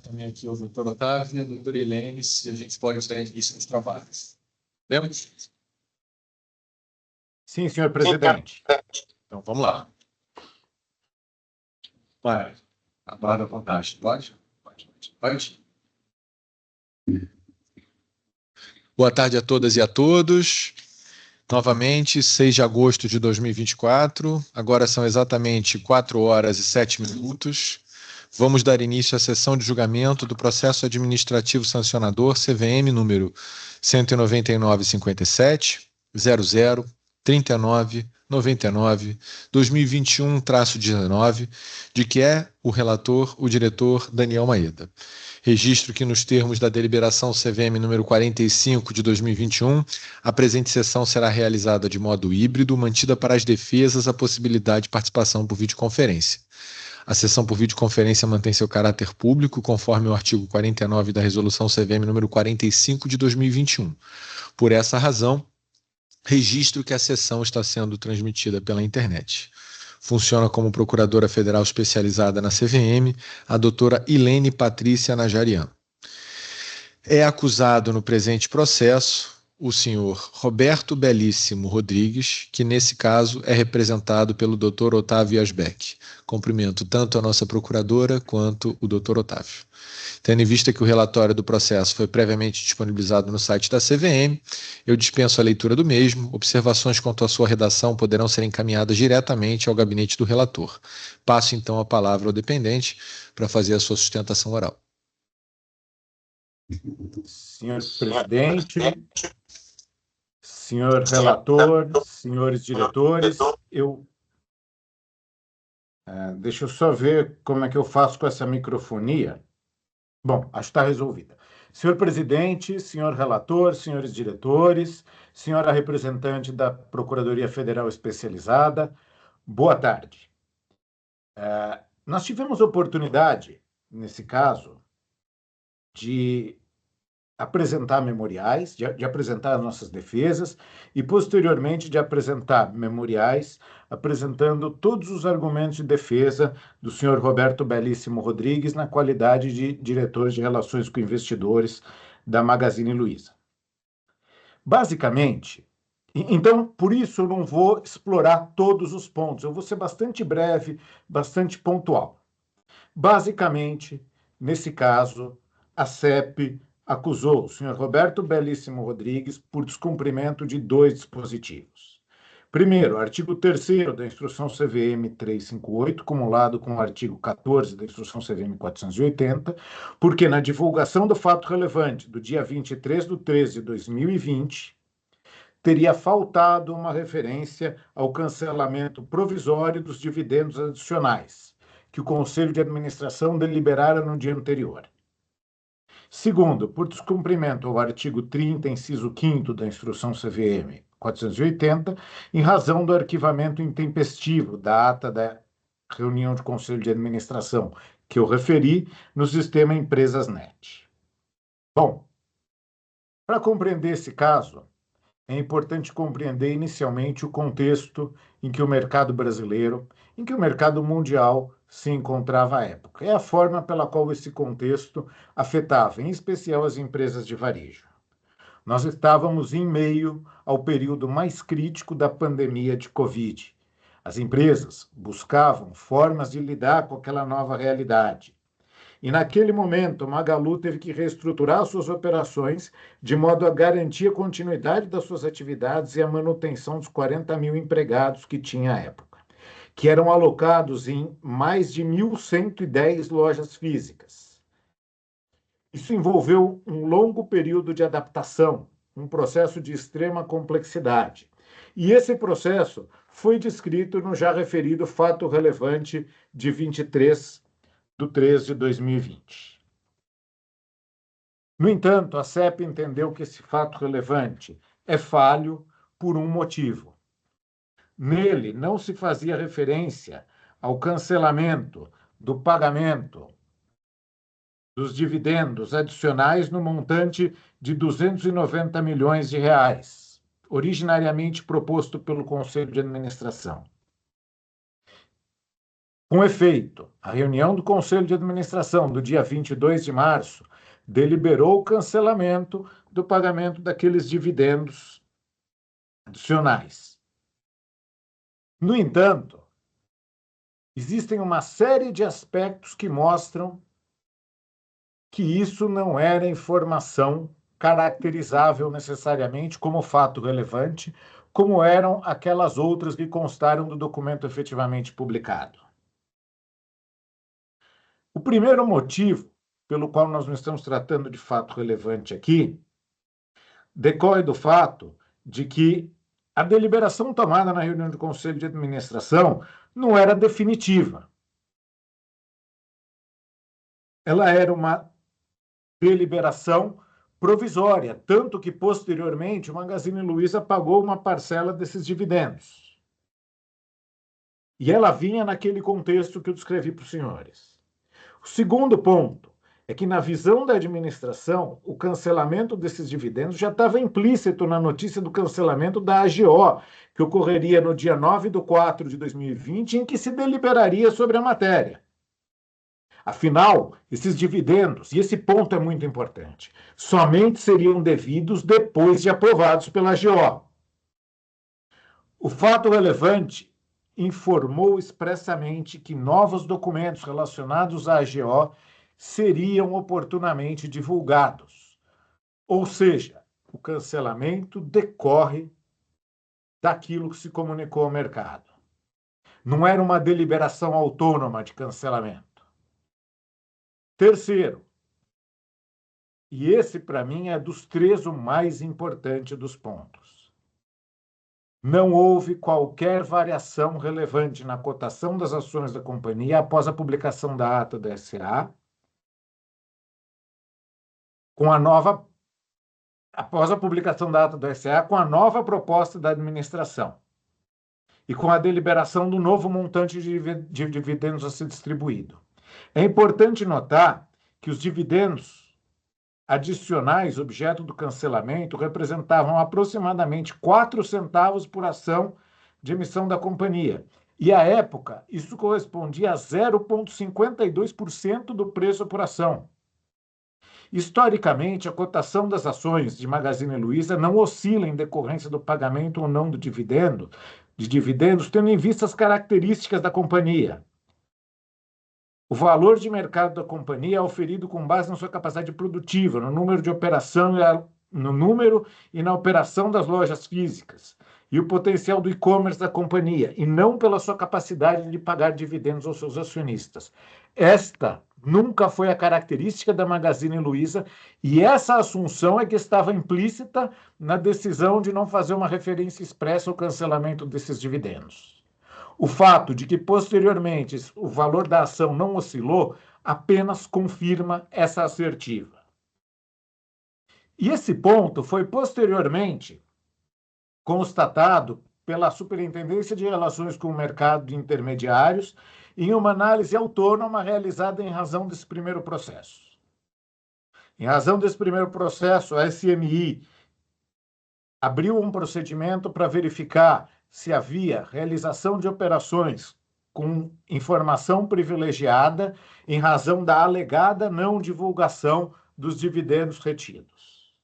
Também aqui o doutor Otávio e a doutora Helene, se a gente pode dar início nos trabalhos. Lemos? Sim, senhor presidente. Então, vamos lá. Vai. Aguarda a vontade. Pode? Pode. Boa tarde a todas e a todos. Novamente, 6 de agosto de 2024. Agora são exatamente 4h07. Vamos dar início à sessão de julgamento do processo administrativo sancionador CVM número 19957 00 39 99 2021-19, de que é o relator, o diretor Daniel Maeda. Registro que, nos termos da deliberação CVM número 45 de 2021, a presente sessão será realizada de modo híbrido, mantida para as defesas a possibilidade de participação por videoconferência. A sessão por videoconferência mantém seu caráter público, conforme o artigo 49 da Resolução CVM número 45 de 2021. Por essa razão, registro que a sessão está sendo transmitida pela internet. Funciona como procuradora federal especializada na CVM, a doutora Ilene Patrícia Najarian. É acusado no presente processo o senhor Roberto Belíssimo Rodrigues, que nesse caso é representado pelo doutor Otávio Asbeck. Cumprimento tanto a nossa procuradora quanto o doutor Otávio. Tendo em vista que o relatório do processo foi previamente disponibilizado no site da CVM, eu dispenso a leitura do mesmo. Observações quanto à sua redação poderão ser encaminhadas diretamente ao gabinete do relator. Passo então a palavra ao dependente para fazer a sua sustentação oral. Senhor presidente, senhor relator, senhores diretores, deixa eu só ver como é que eu faço com essa microfonia. Bom, acho que está resolvida. Senhor presidente, senhor relator, senhores diretores, senhora representante da Procuradoria Federal Especializada, boa tarde. Nós tivemos oportunidade, nesse caso, de apresentar memoriais, de apresentar as nossas defesas e, posteriormente, de apresentar memoriais apresentando todos os argumentos de defesa do senhor Roberto Belíssimo Rodrigues na qualidade de diretor de Relações com Investidores da Magazine Luiza. Basicamente, então, por isso eu não vou explorar todos os pontos, eu vou ser bastante breve, bastante pontual. Basicamente, nesse caso, a CEP acusou o senhor Roberto Belíssimo Rodrigues por descumprimento de 2 dispositivos. Primeiro, o artigo 3º da Instrução CVM 358, cumulado com o artigo 14 da Instrução CVM 480, porque na divulgação do fato relevante do dia 23/3/2020, teria faltado uma referência ao cancelamento provisório dos dividendos adicionais, que o Conselho de Administração deliberara no dia anterior. Segundo, por descumprimento ao artigo 30, inciso 5º da Instrução CVM 480, em razão do arquivamento intempestivo da ata da reunião de Conselho de Administração que eu referi no sistema Empresas Net. Bom, para compreender esse caso, é importante compreender inicialmente o contexto em que o mercado brasileiro, em que o mercado mundial se encontrava à época. É a forma pela qual esse contexto afetava, em especial, as empresas de varejo. Nós estávamos em meio ao período mais crítico da pandemia de Covid. As empresas buscavam formas de lidar com aquela nova realidade. E naquele momento, Magalu teve que reestruturar suas operações de modo a garantir a continuidade das suas atividades e a manutenção dos 40 mil empregados que tinha à época, que eram alocados em mais de 1.110 lojas físicas. Isso envolveu um longo período de adaptação, um processo de extrema complexidade. E esse processo foi descrito no já referido fato relevante de 23/3/2020. No entanto, a CEP entendeu que esse fato relevante é falho por um motivo. Nele não se fazia referência ao cancelamento do pagamento dos dividendos adicionais no montante de 290 milhões de reais, originariamente proposto pelo Conselho de Administração. Com efeito, a reunião do Conselho de Administração do dia 22 de março deliberou o cancelamento do pagamento daqueles dividendos adicionais. No entanto, existem uma série de aspectos que mostram que isso não era informação caracterizável necessariamente como fato relevante, como eram aquelas outras que constaram do documento efetivamente publicado. O primeiro motivo pelo qual nós não estamos tratando de fato relevante aqui decorre do fato de que a deliberação tomada na reunião do Conselho de Administração não era definitiva. Ela era uma deliberação provisória, tanto que, posteriormente, o Magazine Luiza pagou uma parcela desses dividendos. E ela vinha naquele contexto que eu descrevi para os senhores. O segundo ponto é que, na visão da administração, o cancelamento desses dividendos já estava implícito na notícia do cancelamento da AGO, que ocorreria no dia 9/4/2020, em que se deliberaria sobre a matéria. Afinal, esses dividendos, e esse ponto é muito importante, somente seriam devidos depois de aprovados pela AGO. O fato relevante informou expressamente que novos documentos relacionados à AGO seriam oportunamente divulgados. Ou seja, o cancelamento decorre daquilo que se comunicou ao mercado. Não era uma deliberação autônoma de cancelamento. Terceiro, e esse para mim é dos três o mais importante dos pontos. Não houve qualquer variação relevante na cotação das ações da companhia após a publicação da ata da SA, após a publicação da ata da SA, com a nova proposta da administração e com a deliberação do novo montante de dividendos a ser distribuído. É importante notar que os dividendos adicionais, objeto do cancelamento, representavam aproximadamente 4 centavos por ação de emissão da companhia. E, à época, isso correspondia a 0,52% do preço por ação. Historicamente, a cotação das ações de Magazine Luiza não oscila em decorrência do pagamento ou não de dividendos, tendo em vista as características da companhia. O valor de mercado da companhia é oferido com base na sua capacidade produtiva, no número de operação e na operação das lojas físicas, e o potencial do e-commerce da companhia, e não pela sua capacidade de pagar dividendos aos seus acionistas. Esta nunca foi a característica da Magazine Luiza, e essa assunção é que estava implícita na decisão de não fazer uma referência expressa ao cancelamento desses dividendos. O fato de que, posteriormente, o valor da ação não oscilou apenas confirma essa assertiva. E esse ponto foi posteriormente constatado pela Superintendência de Relações com o Mercado de Intermediários em uma análise autônoma realizada em razão desse primeiro processo. Em razão desse primeiro processo, a SMI abriu um procedimento para verificar se havia realização de operações com informação privilegiada em razão da alegada não divulgação dos dividendos retidos.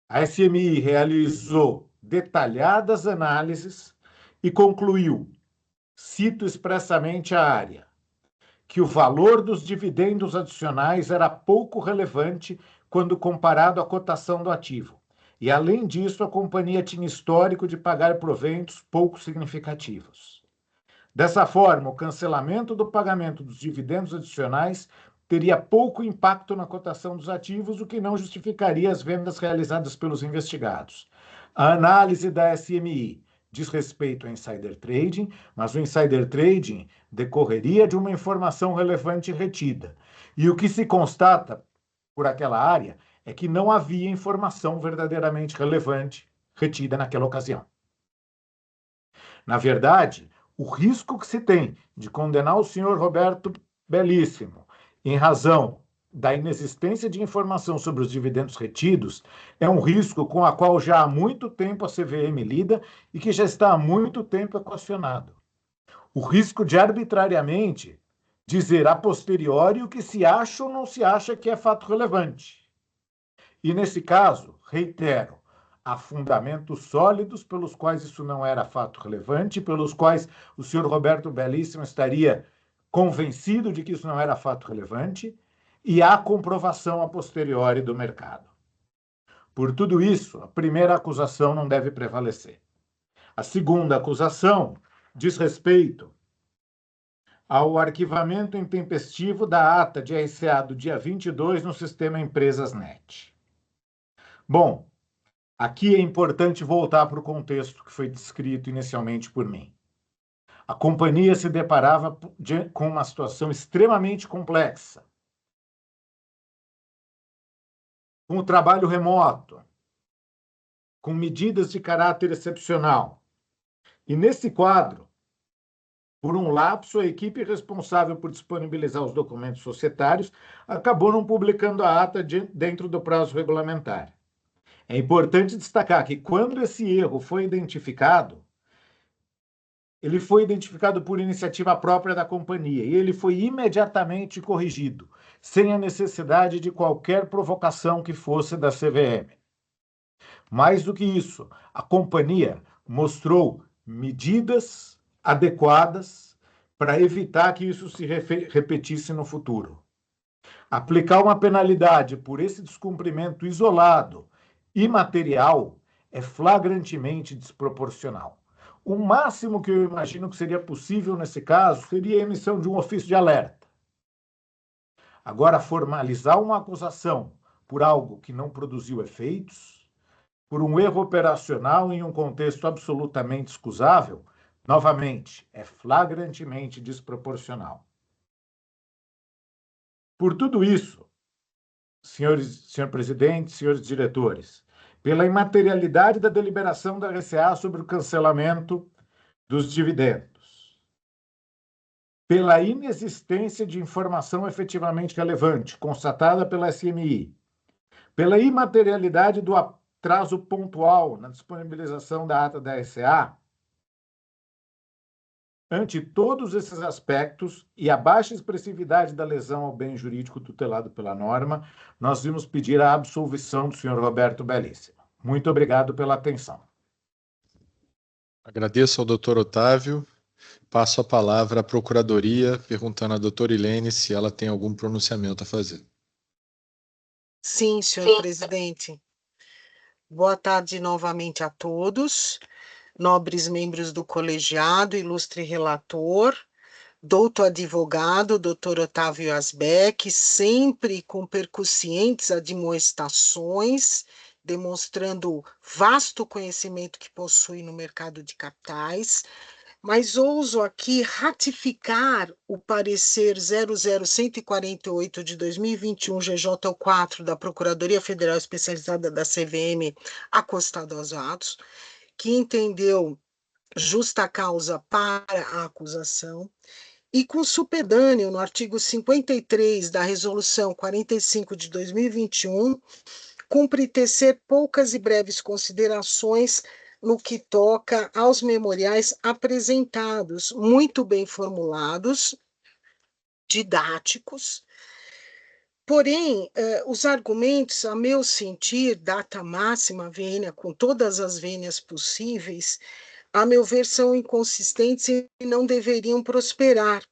A SMI realizou detalhadas análises e concluiu, cito expressamente a área, que o valor dos dividendos adicionais era pouco relevante quando comparado à cotação do ativo. E, além disso, a companhia tinha histórico de pagar proventos pouco significativos. Dessa forma, o cancelamento do pagamento dos dividendos adicionais teria pouco impacto na cotação dos ativos, o que não justificaria as vendas realizadas pelos investigados. A análise da SMI diz respeito ao insider trading, mas o insider trading decorreria de uma informação relevante retida. E o que se constata por aquela área é que não havia informação verdadeiramente relevante retida naquela ocasião. Na verdade, o risco que se tem de condenar o senhor Roberto Bellissimo em razão da inexistência de informação sobre os dividendos retidos é um risco com o qual já há muito tempo a CVM lida e que já está há muito tempo equacionado. o risco de arbitrariamente dizer a posteriori o que se acha ou não se acha que é fato relevante. E, nesse caso, reitero, há fundamentos sólidos pelos quais isso não era fato relevante, pelos quais o senhor Roberto Bellissimo estaria convencido de que isso não era fato relevante, e há comprovação a posteriori do mercado. Por tudo isso, a primeira acusação não deve prevalecer. A segunda acusação diz respeito ao arquivamento intempestivo da ata de RCA do dia 22 no sistema Empresas.net. Bom, aqui é importante voltar para o contexto que foi descrito inicialmente por mim. A companhia se deparava com uma situação extremamente complexa, com o trabalho remoto, com medidas de caráter excepcional. E, nesse quadro, por um lapso, a equipe responsável por disponibilizar os documentos societários acabou não publicando a ata dentro do prazo regulamentar. É importante destacar que, quando esse erro foi identificado, ele foi identificado por iniciativa própria da companhia e ele foi imediatamente corrigido, sem a necessidade de qualquer provocação que fosse da CVM. Mais do que isso, a companhia mostrou medidas adequadas para evitar que isso se repetisse no futuro. Aplicar uma penalidade por esse descumprimento isolado e material é flagrantemente desproporcional. O máximo que eu imagino que seria possível nesse caso seria a emissão de um ofício de alerta. Agora, formalizar uma acusação por algo que não produziu efeitos, por um erro operacional em um contexto absolutamente excusável, novamente, é flagrantemente desproporcional. Por tudo isso, senhor presidente, senhores diretores, pela imaterialidade da deliberação da RCA sobre o cancelamento dos dividendos, pela inexistência de informação efetivamente relevante constatada pela SMI, pela imaterialidade do atraso pontual na disponibilização da ata da RCA, ante todos esses aspectos e a baixa expressividade da lesão ao bem jurídico tutelado pela norma, nós vimos pedir a absolvição do senhor Roberto Bellissimo. Muito obrigado pela atenção. Agradeço ao doutor Otávio. Passo a palavra à Procuradoria, perguntando à doutora Ilene se ela tem algum pronunciamento a fazer. Sim, senhor presidente. Boa tarde novamente a todos, nobres membros do colegiado, ilustre relator, doutor advogado, doutor Otávio Asbeck, sempre com percussientes admoestações, demonstrando vasto conhecimento que possui no mercado de capitais, mas ouso aqui ratificar o parecer 00148 de 2021 GJ4 da Procuradoria Federal Especializada da CVM, acostado aos atos, que entendeu justa causa para a acusação, e com supedâneo no artigo 53 da Resolução 45 de 2021, cumpre tecer poucas e breves considerações no que toca aos memoriais apresentados, muito bem formulados, didáticos. Porém, os argumentos, a meu sentir, data máxima vênia, com todas as vênias possíveis, a meu ver, são inconsistentes e não deveriam prosperar.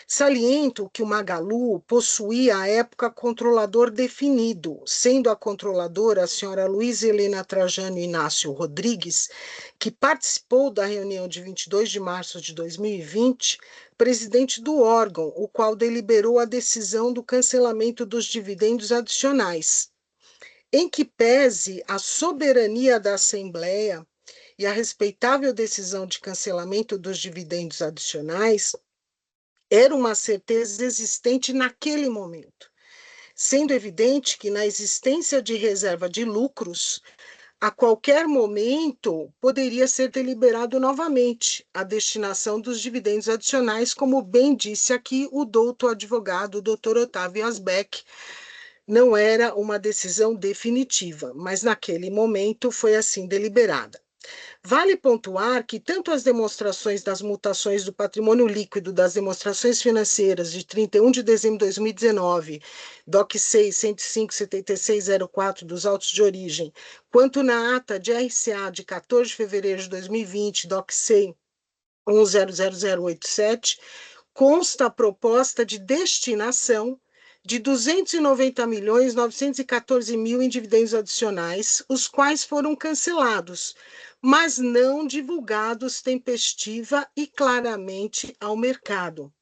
Saliento que o Magalu possuía à época controlador definido, sendo a controladora a senhora Luísa Helena Trajano Inácio Rodrigues, que participou da reunião de 22 de março de 2020, presidente do órgão, o qual deliberou a decisão do cancelamento dos dividendos adicionais. Em que pese a soberania da Assembleia e a respeitável decisão de cancelamento dos dividendos adicionais, era uma certeza existente naquele momento, sendo evidente que na existência de reserva de lucros, a qualquer momento poderia ser deliberado novamente a destinação dos dividendos adicionais, como bem disse aqui o doutor advogado, o doutor Otávio Asbeck. Não era uma decisão definitiva, mas naquele momento foi assim deliberada. Vale pontuar que tanto as demonstrações das mutações do patrimônio líquido das demonstrações financeiras de 31 de dezembro de 2019, DOC 6, 105-7604 dos autos de origem, quanto na ata de RCA de 14 de fevereiro de 2020, DOC 6, 100087, consta a proposta de destinação de 290.914.000 em dividendos adicionais, os quais foram cancelados, mas não divulgados tempestiva e claramente ao mercado.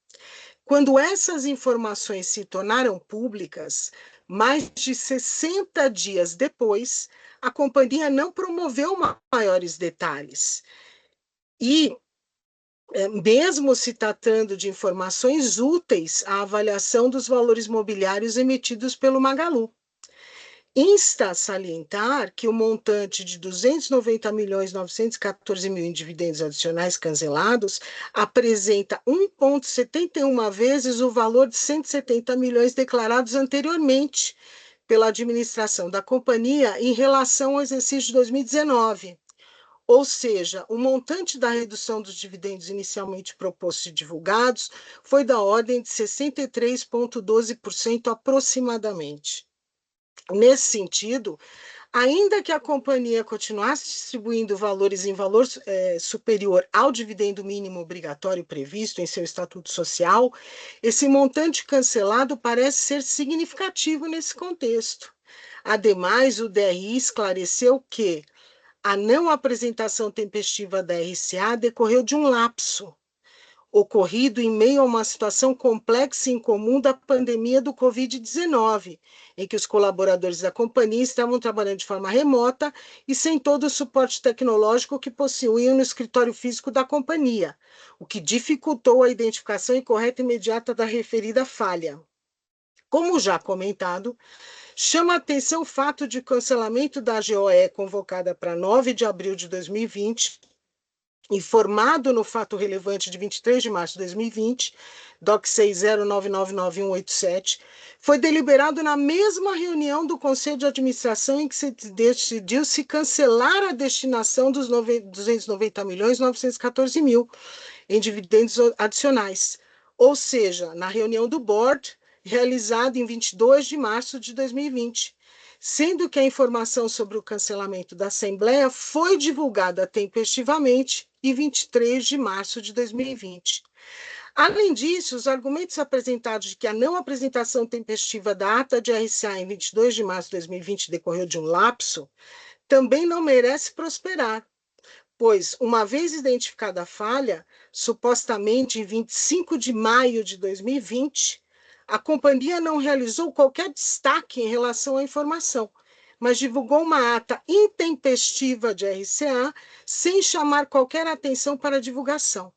Quando essas informações se tornaram públicas, mais de 60 dias depois, a companhia não promoveu maiores detalhes. E mesmo se tratando de informações úteis à avaliação dos valores mobiliários emitidos pelo Magalu. Insta a salientar que o montante de 290.914.000 em dividendos adicionais cancelados apresenta 1,71 vezes o valor de 170 milhões declarados anteriormente pela administração da companhia em relação ao exercício de 2019. Ou seja, o montante da redução dos dividendos inicialmente propostos e divulgados foi da ordem de 63,12% aproximadamente. Nesse sentido, ainda que a companhia continuasse distribuindo valores em valor superior ao dividendo mínimo obrigatório previsto em seu estatuto social, esse montante cancelado parece ser significativo nesse contexto. Ademais, o DRI esclareceu que a não apresentação tempestiva da RCA decorreu de um lapso, ocorrido em meio a uma situação complexa e incomum da pandemia do Covid-19, em que os colaboradores da companhia estavam trabalhando de forma remota e sem todo o suporte tecnológico que possuíam no escritório físico da companhia, o que dificultou a identificação correta e imediata da referida falha. Como já comentado, chama a atenção o fato de cancelamento da AGOE convocada para 9 de abril de 2020, informado no fato relevante de 23 de março de 2020, DOC 60999187, foi deliberado na mesma reunião do Conselho de Administração em que se decidiu se cancelar a destinação dos 290.914.000 em dividendos adicionais, ou seja, na reunião do Board, realizada em 22 de março de 2020, sendo que a informação sobre o cancelamento da Assembleia foi divulgada tempestivamente em 23 de março de 2020. Além disso, os argumentos apresentados de que a não apresentação tempestiva da ata de RCA em 22 de março de 2020 decorreu de um lapso, também não merece prosperar, pois, uma vez identificada a falha, supostamente em 25 de maio de 2020, a companhia não realizou qualquer destaque em relação à informação, mas divulgou uma ata intempestiva de RCA sem chamar qualquer atenção para a divulgação.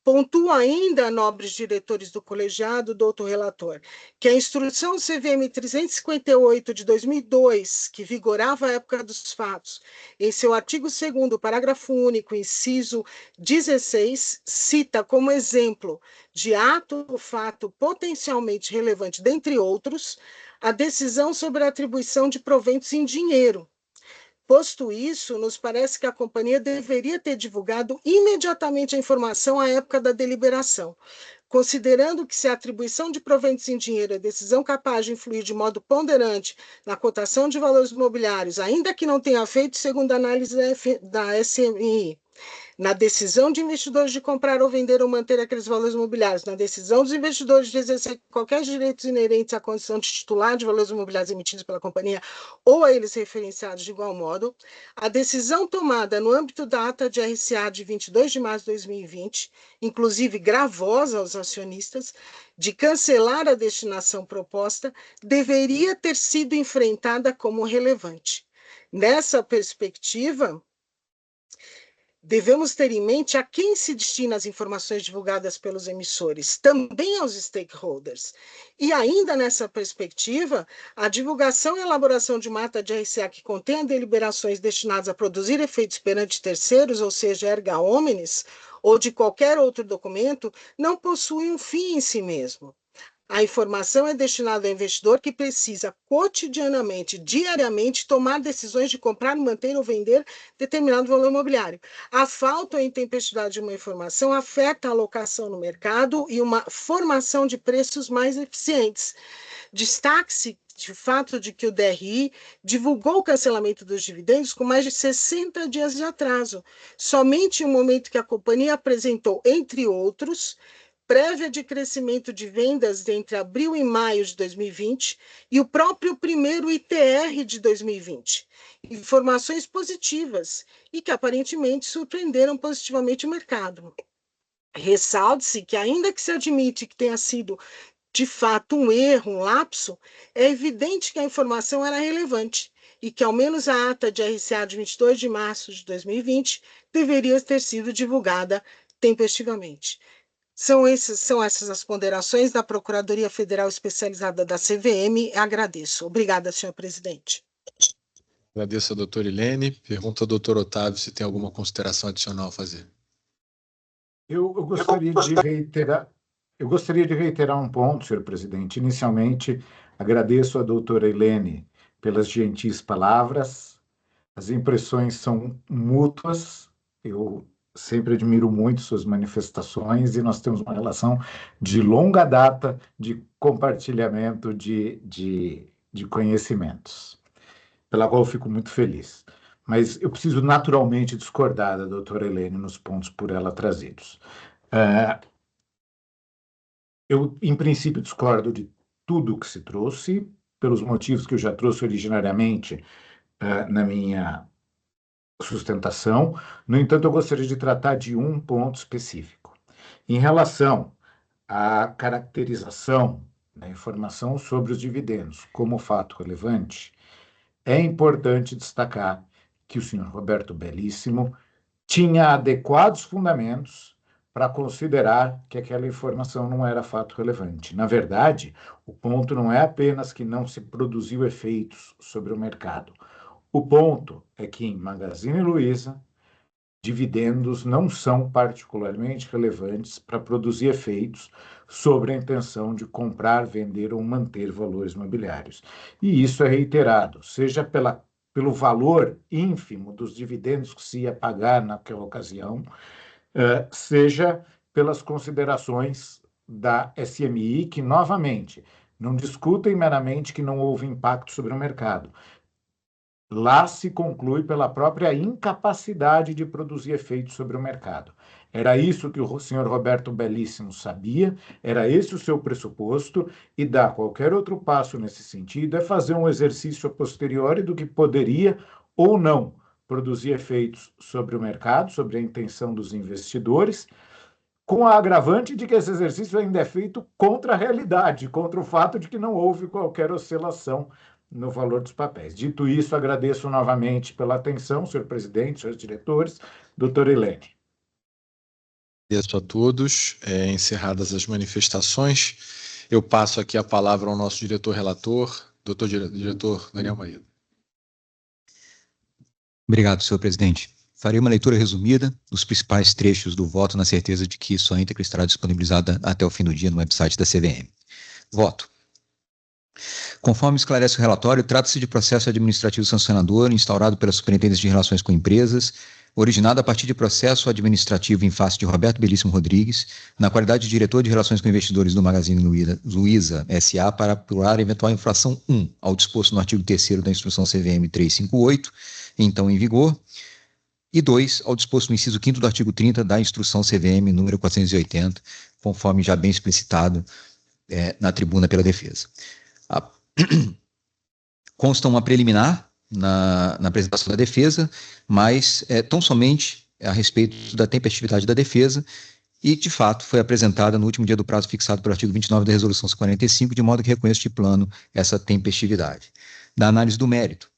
Pontua ainda, nobres diretores do colegiado, doutor relator, que a instrução CVM 358 de 2002, que vigorava à época dos fatos, em seu artigo 2º, parágrafo único, inciso 16, cita como exemplo de ato ou fato potencialmente relevante, dentre outros, a decisão sobre a atribuição de proventos em dinheiro. Posto isso, nos parece que a companhia deveria ter divulgado imediatamente a informação à época da deliberação, considerando que se a atribuição de proventos em dinheiro é decisão capaz de influir de modo ponderante na cotação de valores imobiliários, ainda que não tenha feito segundo a análise da SMI, na decisão de investidores de comprar ou vender ou manter aqueles valores imobiliários, na decisão dos investidores de exercer qualquer direitos inerentes à condição de titular de valores imobiliários emitidos pela companhia ou a eles referenciados de igual modo, a decisão tomada no âmbito da ata de RCA de 22 de março de 2020, inclusive gravosa aos acionistas, de cancelar a destinação proposta, deveria ter sido enfrentada como relevante. Nessa perspectiva, devemos ter em mente a quem se destina as informações divulgadas pelos emissores, também aos stakeholders. E ainda nessa perspectiva, a divulgação e elaboração de uma ata de RCA que contenha deliberações destinadas a produzir efeitos perante terceiros, ou seja, erga omnes, ou de qualquer outro documento, não possui um fim em si mesmo. A informação é destinada ao investidor que precisa cotidianamente, diariamente, tomar decisões de comprar, manter ou vender determinado valor imobiliário. A falta ou intempestividade de uma informação afeta a alocação no mercado e uma formação de preços mais eficientes. Destaque-se de fato de que o DRI divulgou o cancelamento dos dividendos com mais de 60 dias de atraso, somente no momento que a companhia apresentou, entre outros, prévia de crescimento de vendas entre abril e maio de 2020 e o próprio primeiro ITR de 2020. Informações positivas e que aparentemente surpreenderam positivamente o mercado. Ressalte-se que, ainda que se admite que tenha sido de fato um erro, um lapso, é evidente que a informação era relevante e que, ao menos, a ata de RCA de 22 de março de 2020 deveria ter sido divulgada tempestivamente. São essas as ponderações da Procuradoria Federal Especializada da CVM. Agradeço. Obrigada, senhor presidente. Agradeço a doutora Ilene. Pergunta ao doutor Otávio se tem alguma consideração adicional a fazer. Eu gostaria de reiterar um ponto, senhor presidente. Inicialmente, agradeço à doutora Ilene pelas gentis palavras. As impressões são mútuas. Eu sempre admiro muito suas manifestações e nós temos uma relação de longa data de compartilhamento de conhecimentos, pela qual eu fico muito feliz. Mas eu preciso naturalmente discordar da doutora Ilene nos pontos por ela trazidos. Eu, em princípio, discordo de tudo que se trouxe, pelos motivos que eu já trouxe originariamente na minha sustentação. No entanto, eu gostaria de tratar de um ponto específico. Em relação à caracterização da informação sobre os dividendos como fato relevante, é importante destacar que o senhor Roberto Bellissimo tinha adequados fundamentos para considerar que aquela informação não era fato relevante. Na verdade, o ponto não é apenas que não se produziu efeitos sobre o mercado. O ponto é que, em Magazine Luiza, dividendos não são particularmente relevantes para produzir efeitos sobre a intenção de comprar, vender ou manter valores imobiliários. E isso é reiterado, seja pelo valor ínfimo dos dividendos que se ia pagar naquela ocasião, seja pelas considerações da SMI, que, novamente, não discutem meramente que não houve impacto sobre o mercado. Lá se conclui pela própria incapacidade de produzir efeitos sobre o mercado. Era isso que o senhor Roberto Bellissimo sabia, era esse o seu pressuposto, e dar qualquer outro passo nesse sentido é fazer um exercício a posteriori do que poderia ou não produzir efeitos sobre o mercado, sobre a intenção dos investidores, com a agravante de que esse exercício ainda é feito contra a realidade, contra o fato de que não houve qualquer oscilação no valor dos papéis. Dito isso, agradeço novamente pela atenção, senhor presidente, senhores diretores, doutora Ilene. Agradeço a todos. Encerradas as manifestações, eu passo aqui a palavra ao nosso diretor-relator, diretor Daniel Maído. Obrigado, senhor presidente. Farei uma leitura resumida dos principais trechos do voto, na certeza de que sua íntegra estará disponibilizada até o fim do dia no website da CVM. Voto. Conforme esclarece o relatório, trata-se de processo administrativo sancionador instaurado pela Superintendência de Relações com Empresas, originado a partir de processo administrativo em face de Roberto Bellissimo Rodrigues, na qualidade de diretor de Relações com Investidores do Magazine Luiza S.A., para apurar eventual infração 1 ao disposto no artigo 3º da Instrução CVM 358, então em vigor, e 2 ao disposto no inciso 5º do artigo 30 da Instrução CVM número 480, conforme já bem explicitado na tribuna pela defesa. Consta uma preliminar na apresentação da defesa, mas tão somente a respeito da tempestividade da defesa, e, de fato, foi apresentada no último dia do prazo fixado pelo artigo 29 da Resolução 45, de modo que reconheço de plano essa tempestividade. Da análise do mérito,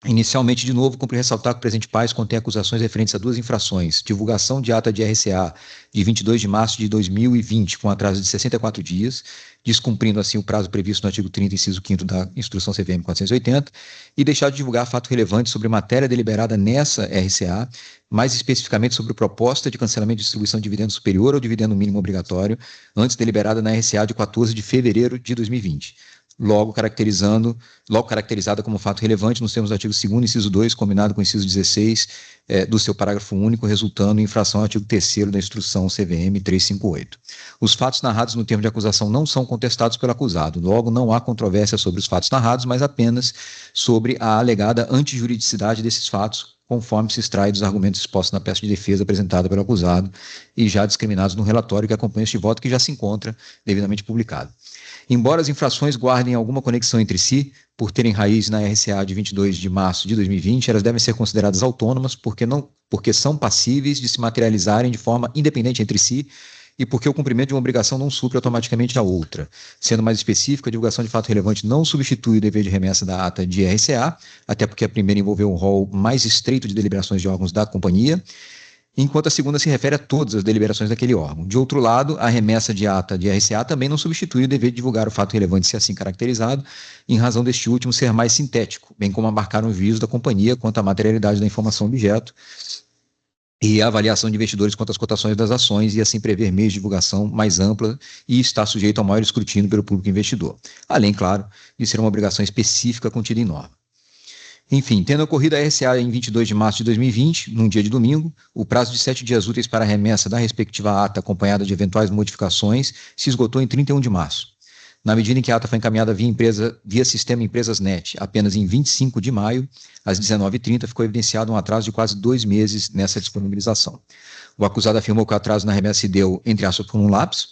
Inicialmente, de novo, cumpre ressaltar que o presente PAS contém acusações referentes a duas infrações: divulgação de ata de RCA de 22 de março de 2020, com atraso de 64 dias, descumprindo assim o prazo previsto no artigo 30, inciso 5º da Instrução CVM 480, e deixar de divulgar fato relevante sobre matéria deliberada nessa RCA, mais especificamente sobre proposta de cancelamento de distribuição de dividendo superior ao dividendo mínimo obrigatório, antes deliberada na RCA de 14 de fevereiro de 2020. Logo caracterizada como fato relevante nos termos do artigo 2º, inciso 2, combinado com o inciso 16 do seu parágrafo único, resultando em infração ao artigo 3º da Instrução CVM 358. Os fatos narrados no termo de acusação não são contestados pelo acusado, logo não há controvérsia sobre os fatos narrados, mas apenas sobre a alegada antijuridicidade desses fatos, conforme se extrai dos argumentos expostos na peça de defesa apresentada pelo acusado e já discriminados no relatório que acompanha este voto, que já se encontra devidamente publicado. Embora as infrações guardem alguma conexão entre si, por terem raiz na RCA de 22 de março de 2020, elas devem ser consideradas autônomas porque são passíveis de se materializarem de forma independente entre si e porque o cumprimento de uma obrigação não supre automaticamente a outra. Sendo mais específico, a divulgação de fato relevante não substitui o dever de remessa da ata de RCA, até porque a primeira envolveu um rol mais estreito de deliberações de órgãos da companhia, enquanto a segunda se refere a todas as deliberações daquele órgão. De outro lado, a remessa de ata de RCA também não substitui o dever de divulgar o fato relevante, se assim caracterizado, em razão deste último ser mais sintético, bem como abarcar um juízo da companhia quanto à materialidade da informação objeto e a avaliação de investidores quanto às cotações das ações, e assim prever meios de divulgação mais ampla e está sujeito ao maior escrutínio pelo público investidor, além, claro, de ser uma obrigação específica contida em norma. Enfim, tendo ocorrido a RCA em 22 de março de 2020, num dia de domingo, o prazo de 7 dias úteis para a remessa da respectiva ata acompanhada de eventuais modificações se esgotou em 31 de março. Na medida em que a ata foi encaminhada via sistema Empresas.net apenas em 25 de maio, às 19h30, ficou evidenciado um atraso de quase 2 meses nessa disponibilização. O acusado afirmou que o atraso na remessa se deu, entre aspas, por um lapso,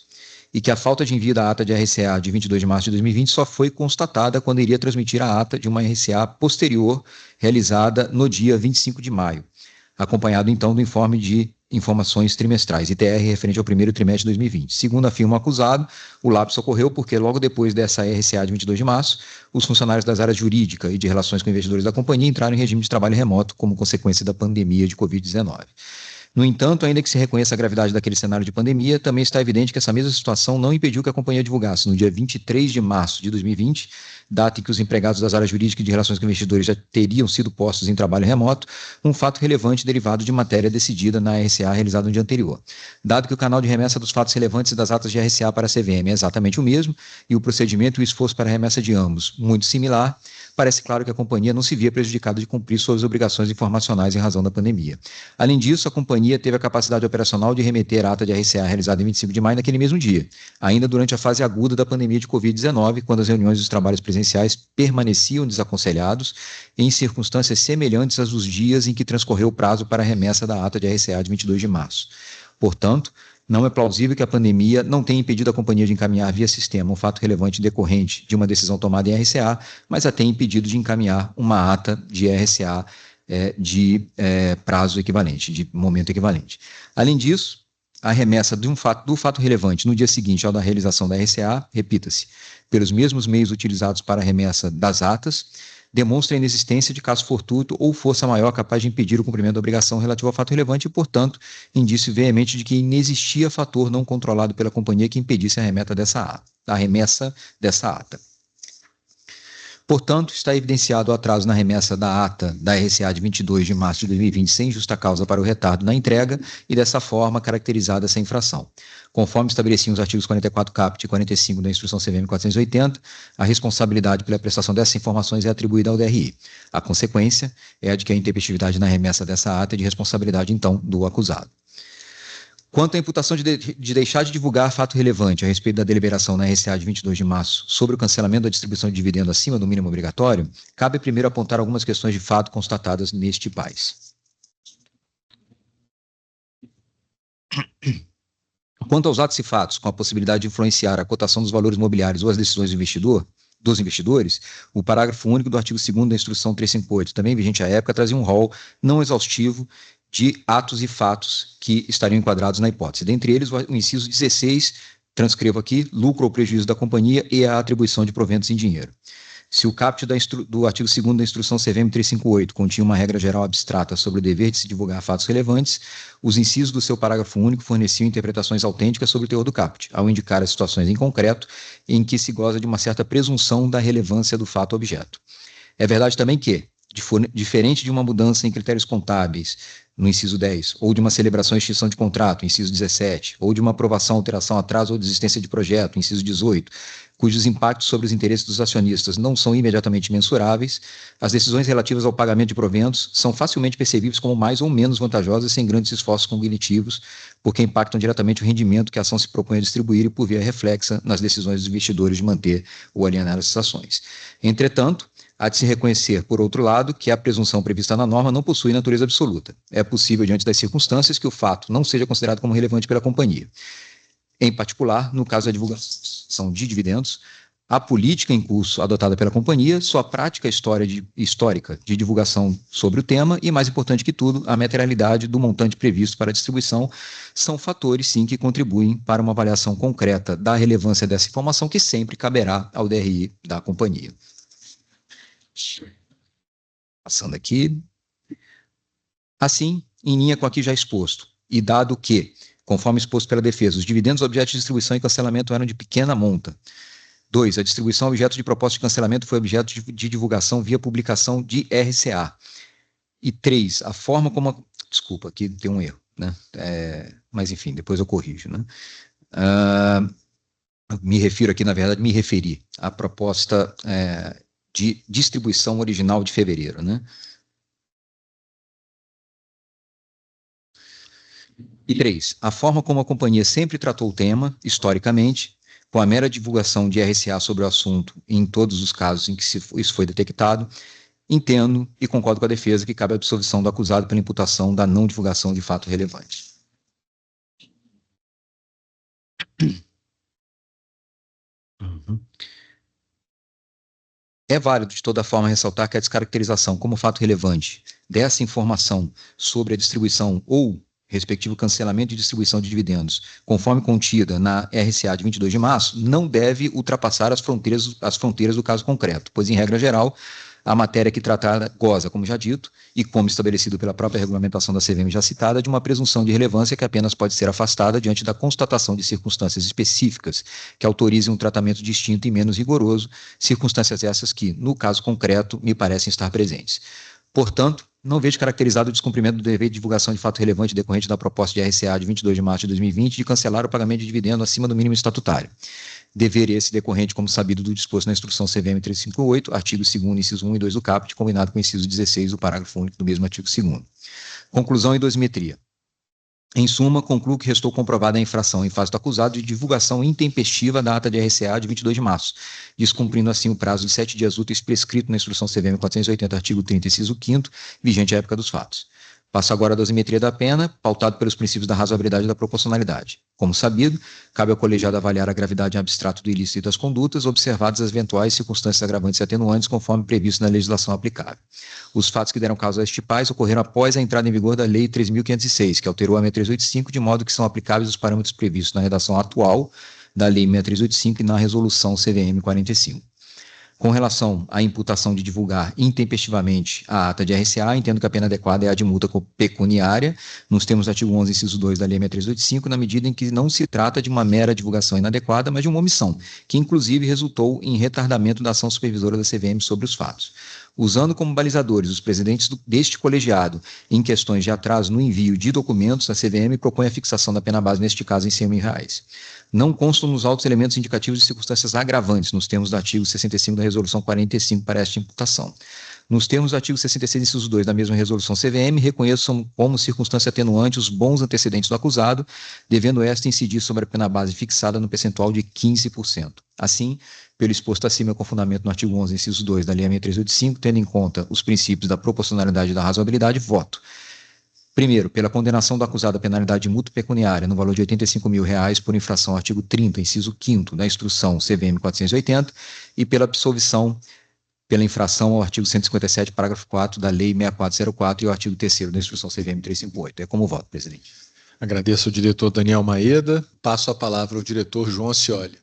e que a falta de envio da ata de RCA de 22 de março de 2020 só foi constatada quando iria transmitir a ata de uma RCA posterior, realizada no dia 25 de maio, acompanhado então do informe de informações trimestrais, ITR, referente ao primeiro trimestre de 2020. Segundo afirma o acusado, o lapso ocorreu porque logo depois dessa RCA de 22 de março, os funcionários das áreas jurídica e de relações com investidores da companhia entraram em regime de trabalho remoto como consequência da pandemia de Covid-19. No entanto, ainda que se reconheça a gravidade daquele cenário de pandemia, também está evidente que essa mesma situação não impediu que a companhia divulgasse, no dia 23 de março de 2020, data em que os empregados das áreas jurídicas e de relações com investidores já teriam sido postos em trabalho remoto, um fato relevante derivado de matéria decidida na RCA realizada no dia anterior. Dado que o canal de remessa dos fatos relevantes das atas de RCA para a CVM é exatamente o mesmo, e o procedimento e o esforço para a remessa de ambos muito similar, parece claro que a companhia não se via prejudicada de cumprir suas obrigações informacionais em razão da pandemia. Além disso, a companhia teve a capacidade operacional de remeter a ata de RCA realizada em 25 de maio naquele mesmo dia, ainda durante a fase aguda da pandemia de Covid-19, quando as reuniões dos trabalhos presenciais permaneciam desaconselhados em circunstâncias semelhantes às dos dias em que transcorreu o prazo para a remessa da ata de RCA de 22 de março. Portanto, não é plausível que a pandemia não tenha impedido a companhia de encaminhar via sistema um fato relevante decorrente de uma decisão tomada em RCA, mas a tenha impedido de encaminhar uma ata de RCA de prazo equivalente, de momento equivalente. Além disso, a remessa do fato relevante no dia seguinte ao da realização da RCA, repita-se, pelos mesmos meios utilizados para a remessa das atas, demonstra a inexistência de caso fortuito ou força maior capaz de impedir o cumprimento da obrigação relativa ao fato relevante e, portanto, indício veemente de que inexistia fator não controlado pela companhia que impedisse a remessa dessa ata. Portanto, está evidenciado o atraso na remessa da ata da RCA de 22 de março de 2020 sem justa causa para o retardo na entrega e, dessa forma, caracterizada essa infração. Conforme estabeleciam os artigos 44 caput e 45 da Instrução CVM 480, a responsabilidade pela prestação dessas informações é atribuída ao DRI. A consequência é a de que a intempestividade na remessa dessa ata é de responsabilidade, então, do acusado. Quanto à imputação de deixar de divulgar fato relevante a respeito da deliberação na RCA de 22 de março sobre o cancelamento da distribuição de dividendo acima do mínimo obrigatório, cabe primeiro apontar algumas questões de fato constatadas neste PAS. Quanto aos atos e fatos com a possibilidade de influenciar a cotação dos valores mobiliários ou as decisões dos investidores, o parágrafo único do artigo 2º da Instrução 358, também vigente à época, trazia um rol não exaustivo de atos e fatos que estariam enquadrados na hipótese. Dentre eles, o inciso 16, transcrevo aqui, lucro ou prejuízo da companhia e a atribuição de proventos em dinheiro. Se o caput do artigo 2º da instrução CVM 358 continha uma regra geral abstrata sobre o dever de se divulgar fatos relevantes, os incisos do seu parágrafo único forneciam interpretações autênticas sobre o teor do caput, ao indicar as situações em concreto em que se goza de uma certa presunção da relevância do fato objeto. É verdade também que, diferente de uma mudança em critérios contábeis, no inciso 10, ou de uma celebração e extinção de contrato, inciso 17, ou de uma aprovação, alteração, atraso ou desistência de projeto, inciso 18, cujos impactos sobre os interesses dos acionistas não são imediatamente mensuráveis, as decisões relativas ao pagamento de proventos são facilmente percebíveis como mais ou menos vantajosas sem grandes esforços cognitivos, porque impactam diretamente o rendimento que a ação se propõe a distribuir e, por via reflexa, nas decisões dos investidores de manter ou alienar essas ações. Entretanto, há de se reconhecer, por outro lado, que a presunção prevista na norma não possui natureza absoluta. É possível, diante das circunstâncias, que o fato não seja considerado como relevante pela companhia. Em particular, no caso da divulgação de dividendos, a política em curso adotada pela companhia, sua prática histórica de divulgação sobre o tema e, mais importante que tudo, a materialidade do montante previsto para a distribuição são fatores, sim, que contribuem para uma avaliação concreta da relevância dessa informação que sempre caberá ao DRI da companhia. Passando aqui. Assim, em linha com o aqui já exposto, e dado que, conforme exposto pela defesa, os dividendos objeto de distribuição e cancelamento eram de pequena monta. 2. A distribuição objeto de proposta de cancelamento foi objeto de divulgação via publicação de RCA. E 3. A forma como... Desculpa, aqui tem um erro, né? Mas, enfim, depois eu corrijo, né? Me referi à proposta de distribuição original de fevereiro, né? E 3. A forma como a companhia sempre tratou o tema, historicamente, com a mera divulgação de RCA sobre o assunto em todos os casos em que isso foi detectado, entendo e concordo com a defesa que cabe a absolvição do acusado pela imputação da não divulgação de fato relevante. É válido, de toda forma, ressaltar que a descaracterização como fato relevante dessa informação sobre a distribuição ou respectivo cancelamento de distribuição de dividendos, conforme contida na RCA de 22 de março, não deve ultrapassar as fronteiras do caso concreto, pois, em regra geral, a matéria que tratada goza, como já dito, e como estabelecido pela própria regulamentação da CVM já citada, de uma presunção de relevância que apenas pode ser afastada diante da constatação de circunstâncias específicas que autorizem um tratamento distinto e menos rigoroso, circunstâncias essas que, no caso concreto, me parecem estar presentes. Portanto, não vejo caracterizado o descumprimento do dever de divulgação de fato relevante decorrente da proposta de RCA de 22 de março de 2020 de cancelar o pagamento de dividendo acima do mínimo estatutário. Dever esse decorrente, como sabido, do disposto na instrução CVM 358, artigo 2º, inciso 1 e 2 do caput, combinado com o inciso 16 do parágrafo único do mesmo artigo 2º. Conclusão e dosimetria. Em suma, concluo que restou comprovada a infração em face do acusado de divulgação intempestiva da ata de RCA de 22 de março, descumprindo assim o prazo de 7 dias úteis prescrito na instrução CVM 480, artigo 30, inciso 5º, vigente à época dos fatos. Passo agora à dosimetria da pena, pautado pelos princípios da razoabilidade e da proporcionalidade. Como sabido, cabe ao colegiado avaliar a gravidade em abstrato do ilícito e das condutas, observadas as eventuais circunstâncias agravantes e atenuantes, conforme previsto na legislação aplicável. Os fatos que deram causa a estes tipais ocorreram após a entrada em vigor da Lei 3.506, que alterou a 6385, de modo que são aplicáveis os parâmetros previstos na redação atual da Lei 6385 e na Resolução CVM 45. Com relação à imputação de divulgar intempestivamente a ata de RCA, entendo que a pena adequada é a de multa pecuniária, nos termos do artigo 11, inciso 2 da Lei 6385, na medida em que não se trata de uma mera divulgação inadequada, mas de uma omissão, que inclusive resultou em retardamento da ação supervisora da CVM sobre os fatos. Usando como balizadores os presidentes deste colegiado em questões de atraso no envio de documentos, a CVM propõe a fixação da pena base, neste caso, em R$100.000. Não constam nos autos elementos indicativos de circunstâncias agravantes, nos termos do artigo 65 da Resolução 45 para esta imputação. Nos termos do artigo 66, inciso 2 da mesma Resolução CVM, reconheçam como circunstância atenuante os bons antecedentes do acusado, devendo esta incidir sobre a pena base fixada no percentual de 15%. Assim, pelo exposto acima com fundamento no artigo 11, inciso 2 da Lei 6385, tendo em conta os princípios da proporcionalidade e da razoabilidade, voto. Primeiro, pela condenação do acusado à penalidade de multa pecuniária no valor de R$85.000 por infração ao artigo 30, inciso 5º da Instrução CVM 480 e pela absolvição pela infração ao artigo 157, parágrafo 4 da Lei 6404 e ao artigo 3º da Instrução CVM 358. É como voto, presidente. Agradeço ao diretor Daniel Maeda. Passo a palavra ao diretor João Scioli.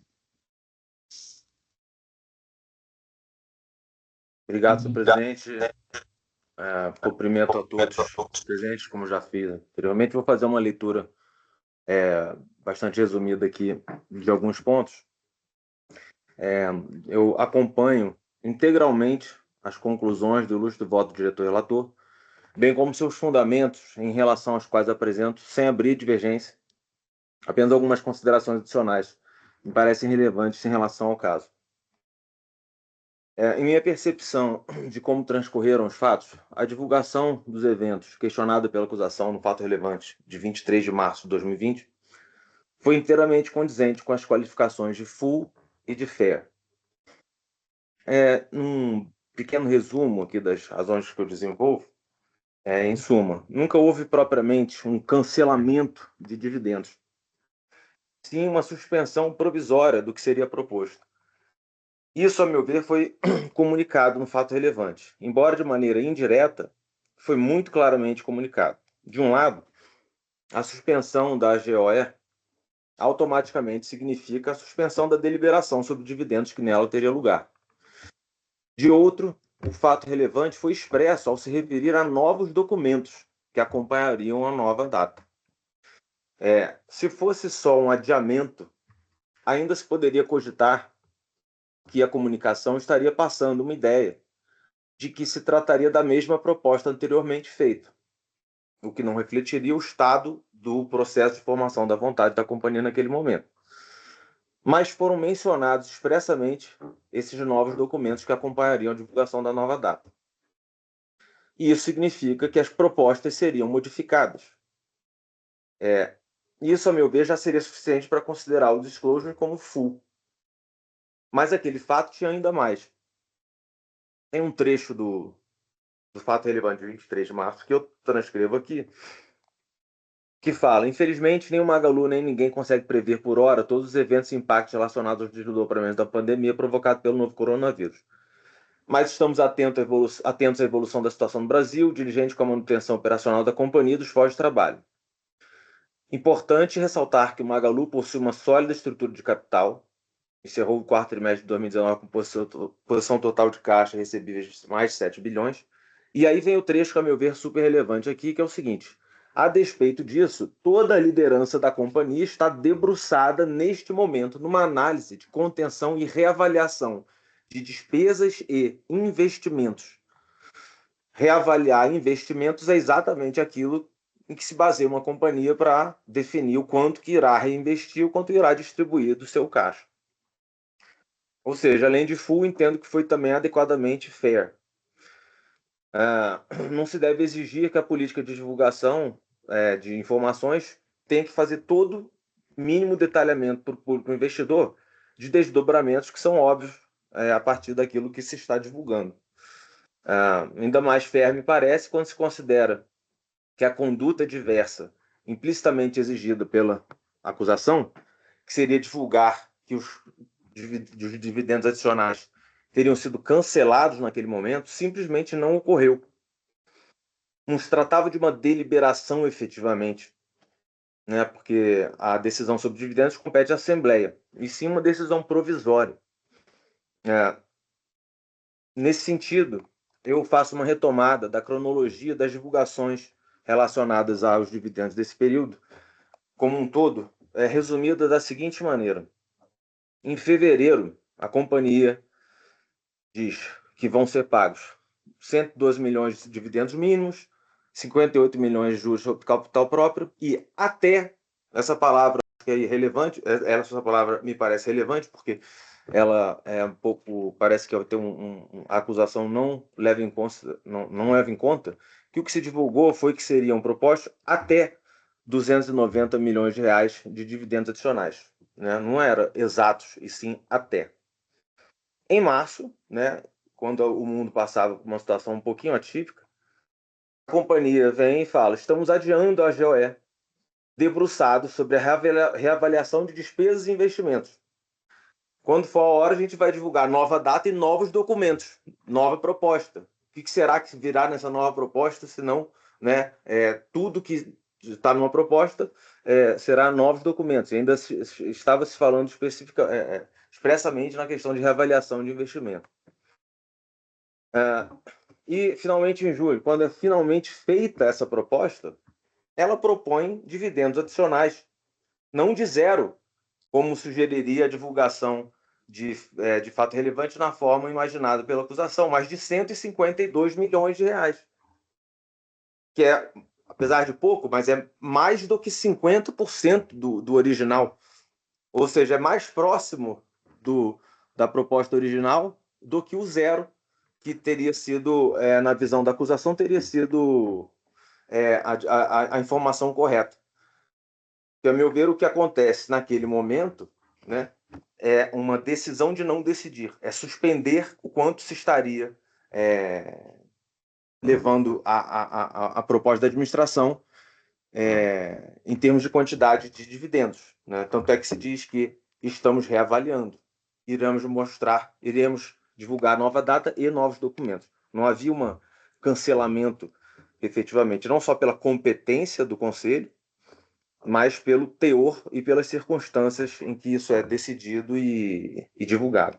Obrigado, senhor presidente. Cumprimento a todos os presentes, como já fiz anteriormente. Vou fazer uma leitura bastante resumida aqui de alguns pontos. Eu acompanho integralmente as conclusões do ilustre voto do diretor-relator, bem como seus fundamentos em relação aos quais apresento, sem abrir divergência, apenas algumas considerações adicionais me parecem relevantes em relação ao caso. Em minha percepção de como transcorreram os fatos, a divulgação dos eventos questionada pela acusação no fato relevante de 23 de março de 2020 foi inteiramente condizente com as qualificações de full e de fair. Um pequeno resumo aqui das razões que eu desenvolvo, em suma, nunca houve propriamente um cancelamento de dividendos, sim uma suspensão provisória do que seria proposto. Isso, a meu ver, foi comunicado no fato relevante. Embora de maneira indireta, foi muito claramente comunicado. De um lado, a suspensão da AGOE automaticamente significa a suspensão da deliberação sobre dividendos que nela teria lugar. De outro, o fato relevante foi expresso ao se referir a novos documentos que acompanhariam a nova data. Se fosse só um adiamento, ainda se poderia cogitar que a comunicação estaria passando uma ideia de que se trataria da mesma proposta anteriormente feita, o que não refletiria o estado do processo de formação da vontade da companhia naquele momento. Mas foram mencionados expressamente esses novos documentos que acompanhariam a divulgação da nova data. E isso significa que as propostas seriam modificadas. Isso, a meu ver, já seria suficiente para considerar o disclosure como full. Mas aquele fato tinha ainda mais. Tem um trecho do fato relevante de 23 de março que eu transcrevo aqui, que fala: infelizmente, nem o Magalu nem ninguém consegue prever por hora todos os eventos e impactos relacionados aos desdobramentos da pandemia provocado pelo novo coronavírus. Mas estamos atentos à evolução da situação no Brasil, diligente com a manutenção operacional da companhia e dos postos de trabalho. Importante ressaltar que o Magalu possui uma sólida estrutura de capital, encerrou o quarto trimestre de 2019 com posição total de caixa recebíveis de mais de 7 bilhões. E aí vem o trecho que, a meu ver, super relevante aqui, que é o seguinte: a despeito disso, toda a liderança da companhia está debruçada neste momento numa análise de contenção e reavaliação de despesas e investimentos. Reavaliar investimentos é exatamente aquilo em que se baseia uma companhia para definir o quanto que irá reinvestir, o quanto irá distribuir do seu caixa. Ou seja, além de full, entendo que foi também adequadamente fair. Não se deve exigir que a política de divulgação de informações tenha que fazer todo mínimo detalhamento para o público investidor de desdobramentos que são óbvios a partir daquilo que se está divulgando. Ainda mais fair me parece quando se considera que a conduta diversa implicitamente exigida pela acusação, que seria divulgar que os dividendos adicionais teriam sido cancelados naquele momento, simplesmente não ocorreu. Não se tratava de uma deliberação efetivamente, né, porque a decisão sobre dividendos compete à Assembleia, e sim uma decisão provisória. Nesse sentido, eu faço uma retomada da cronologia das divulgações relacionadas aos dividendos desse período, como um todo, resumida da seguinte maneira. Em fevereiro, a companhia diz que vão ser pagos 112 milhões de dividendos mínimos, 58 milhões de juros sobre capital próprio e até, essa palavra que é relevante, essa palavra me parece relevante porque ela é um pouco, parece que tem a acusação não leva em conta que o que se divulgou foi que seriam propostos até 290 milhões de reais de dividendos adicionais, né? Não era exatos, e sim até. Em março, né, quando o mundo passava por uma situação um pouquinho atípica, a companhia vem e fala: estamos adiando a AGOE, debruçado sobre a reavaliação de despesas e investimentos. Quando for a hora, a gente vai divulgar nova data e novos documentos, nova proposta. O que será que virá nessa nova proposta, se não, né, tudo que está numa proposta será novos documentos. E ainda estava se falando expressamente na questão de reavaliação de investimento. E, finalmente, em julho, quando é finalmente feita essa proposta, ela propõe dividendos adicionais, não de zero, como sugeriria a divulgação de fato relevante na forma imaginada pela acusação, mas de 152 milhões de reais, que é, apesar de pouco, mas é mais do que 50% do original, ou seja, é mais próximo da proposta original do que o zero, que teria sido, na visão da acusação, teria sido a informação correta. Que, a meu ver, o que acontece naquele momento, né, é uma decisão de não decidir, é suspender o quanto se estaria levando a proposta da administração em termos de quantidade de dividendos, né? Tanto é que se diz que estamos reavaliando, iremos divulgar nova data e novos documentos. Não havia um cancelamento, efetivamente, não só pela competência do Conselho, mas pelo teor e pelas circunstâncias em que isso é decidido e divulgado.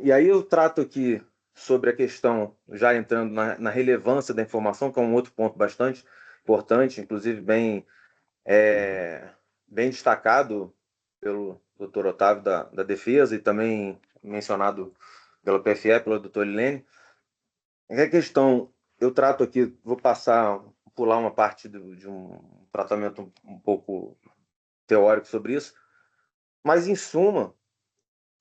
E aí eu trato aqui sobre a questão, já entrando na relevância da informação, que é um outro ponto bastante importante, inclusive bem destacado pelo Dr. Otávio da Defesa e também mencionado pela PFE, pelo Dr. Lilene. A questão, eu trato aqui, vou pular uma parte de um tratamento um pouco teórico sobre isso, mas, em suma,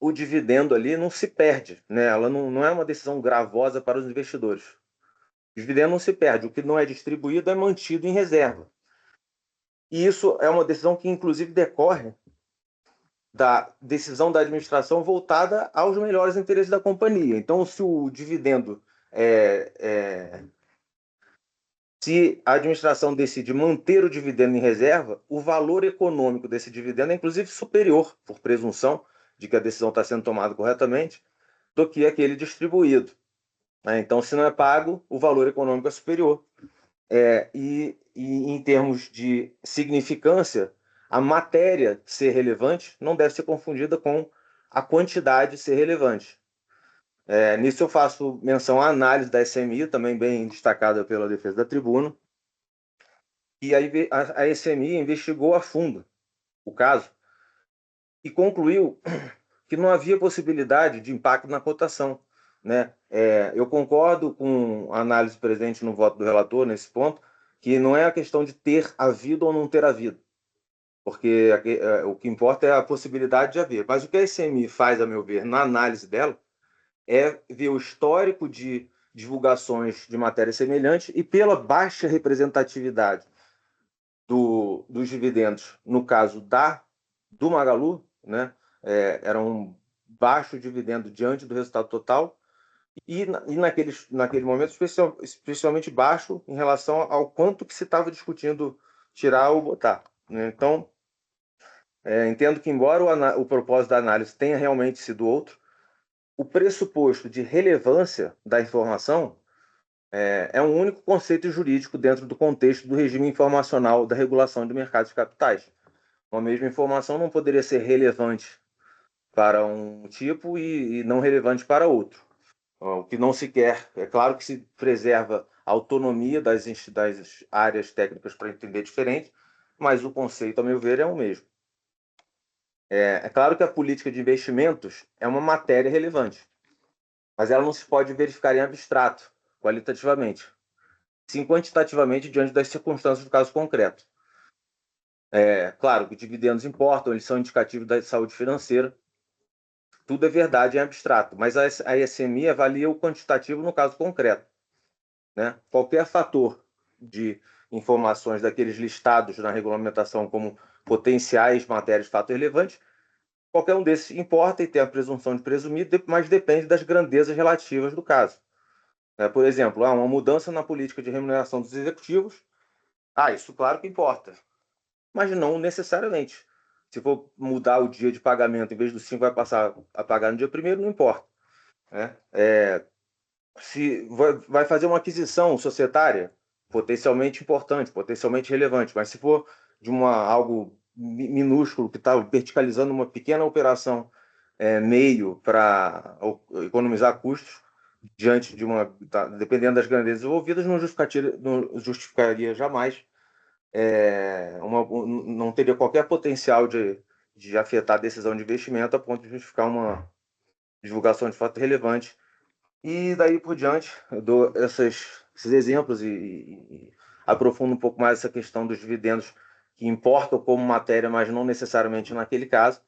o dividendo ali não se perde, né? Ela não é uma decisão gravosa para os investidores. O dividendo não se perde, o que não é distribuído é mantido em reserva. E isso é uma decisão que, inclusive, decorre da decisão da administração voltada aos melhores interesses da companhia. Então, se o dividendo se a administração decide manter o dividendo em reserva, o valor econômico desse dividendo é, inclusive, superior, por presunção de que a decisão está sendo tomada corretamente, do que aquele distribuído. Então, se não é pago, o valor econômico é superior. E em termos de significância, a matéria ser relevante não deve ser confundida com a quantidade ser relevante. Nisso eu faço menção à análise da SMI, também bem destacada pela defesa da tribuna, e a SMI investigou a fundo o caso e concluiu que não havia possibilidade de impacto na cotação, né? Eu concordo com a análise presente no voto do relator nesse ponto, que não é a questão de ter havido ou não ter havido, porque o que importa é a possibilidade de haver. Mas o que a SMI faz, a meu ver, na análise dela, é ver o histórico de divulgações de matéria semelhante e pela baixa representatividade dos dividendos, no caso do Magalu, né? Era um baixo dividendo diante do resultado total e naquele momento especialmente baixo em relação ao quanto que se estava discutindo tirar ou botar, né? Então, entendo que, embora o propósito da análise tenha realmente sido outro, o pressuposto de relevância da informação é um único conceito jurídico dentro do contexto do regime informacional da regulação de mercados de capitais. Uma mesma informação não poderia ser relevante para um tipo e não relevante para outro. O que não se quer, é claro que se preserva a autonomia das áreas técnicas para entender diferente, mas o conceito, a meu ver, é o mesmo. É claro que a política de investimentos é uma matéria relevante, mas ela não se pode verificar em abstrato, qualitativamente, sim quantitativamente diante das circunstâncias do caso concreto. Claro que dividendos importam, eles são indicativos da saúde financeira, tudo é verdade em abstrato, mas a SMI avalia o quantitativo no caso concreto, né? Qualquer fator de informações daqueles listados na regulamentação como potenciais matérias de fato relevantes, qualquer um desses importa e tem a presunção de presumido, mas depende das grandezas relativas do caso. Por exemplo, uma mudança na política de remuneração dos executivos, isso claro que importa, mas não necessariamente. Se for mudar o dia de pagamento, em vez do 5 vai passar a pagar no dia 1º, não importa, né? Se vai fazer uma aquisição societária, potencialmente importante, potencialmente relevante, mas se for de algo minúsculo que está verticalizando uma pequena operação meio para economizar custos, diante de dependendo das grandezas envolvidas, não justificaria jamais, não teria qualquer potencial de afetar a decisão de investimento a ponto de justificar uma divulgação de fato relevante. E daí por diante, eu dou esses exemplos e aprofundo um pouco mais essa questão dos dividendos que importam como matéria, mas não necessariamente naquele caso.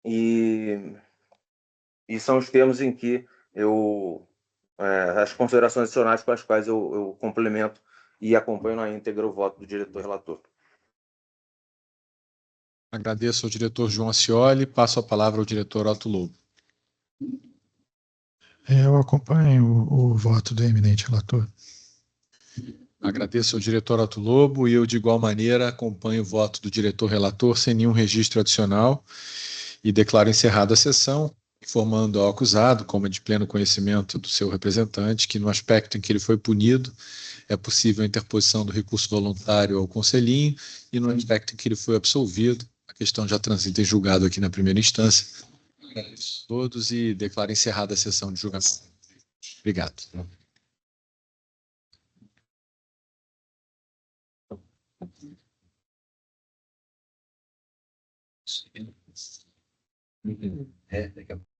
E são os termos em que as considerações adicionais com as quais eu complemento e acompanho na íntegra o voto do diretor relator. Agradeço ao diretor João Ascioli. Passo a palavra ao diretor Otto Lobo. Eu acompanho o voto do eminente relator. Agradeço ao diretor Otto Lobo e eu, de igual maneira, acompanho o voto do diretor relator sem nenhum registro adicional e declaro encerrada a sessão, informando ao acusado, como é de pleno conhecimento do seu representante, que no aspecto em que ele foi punido, é possível a interposição do recurso voluntário ao conselhinho e no aspecto em que ele foi absolvido, a questão já transita em julgado aqui na primeira instância. Agradeço a todos e declaro encerrada a sessão de julgamento. Obrigado. Daqui a pouco.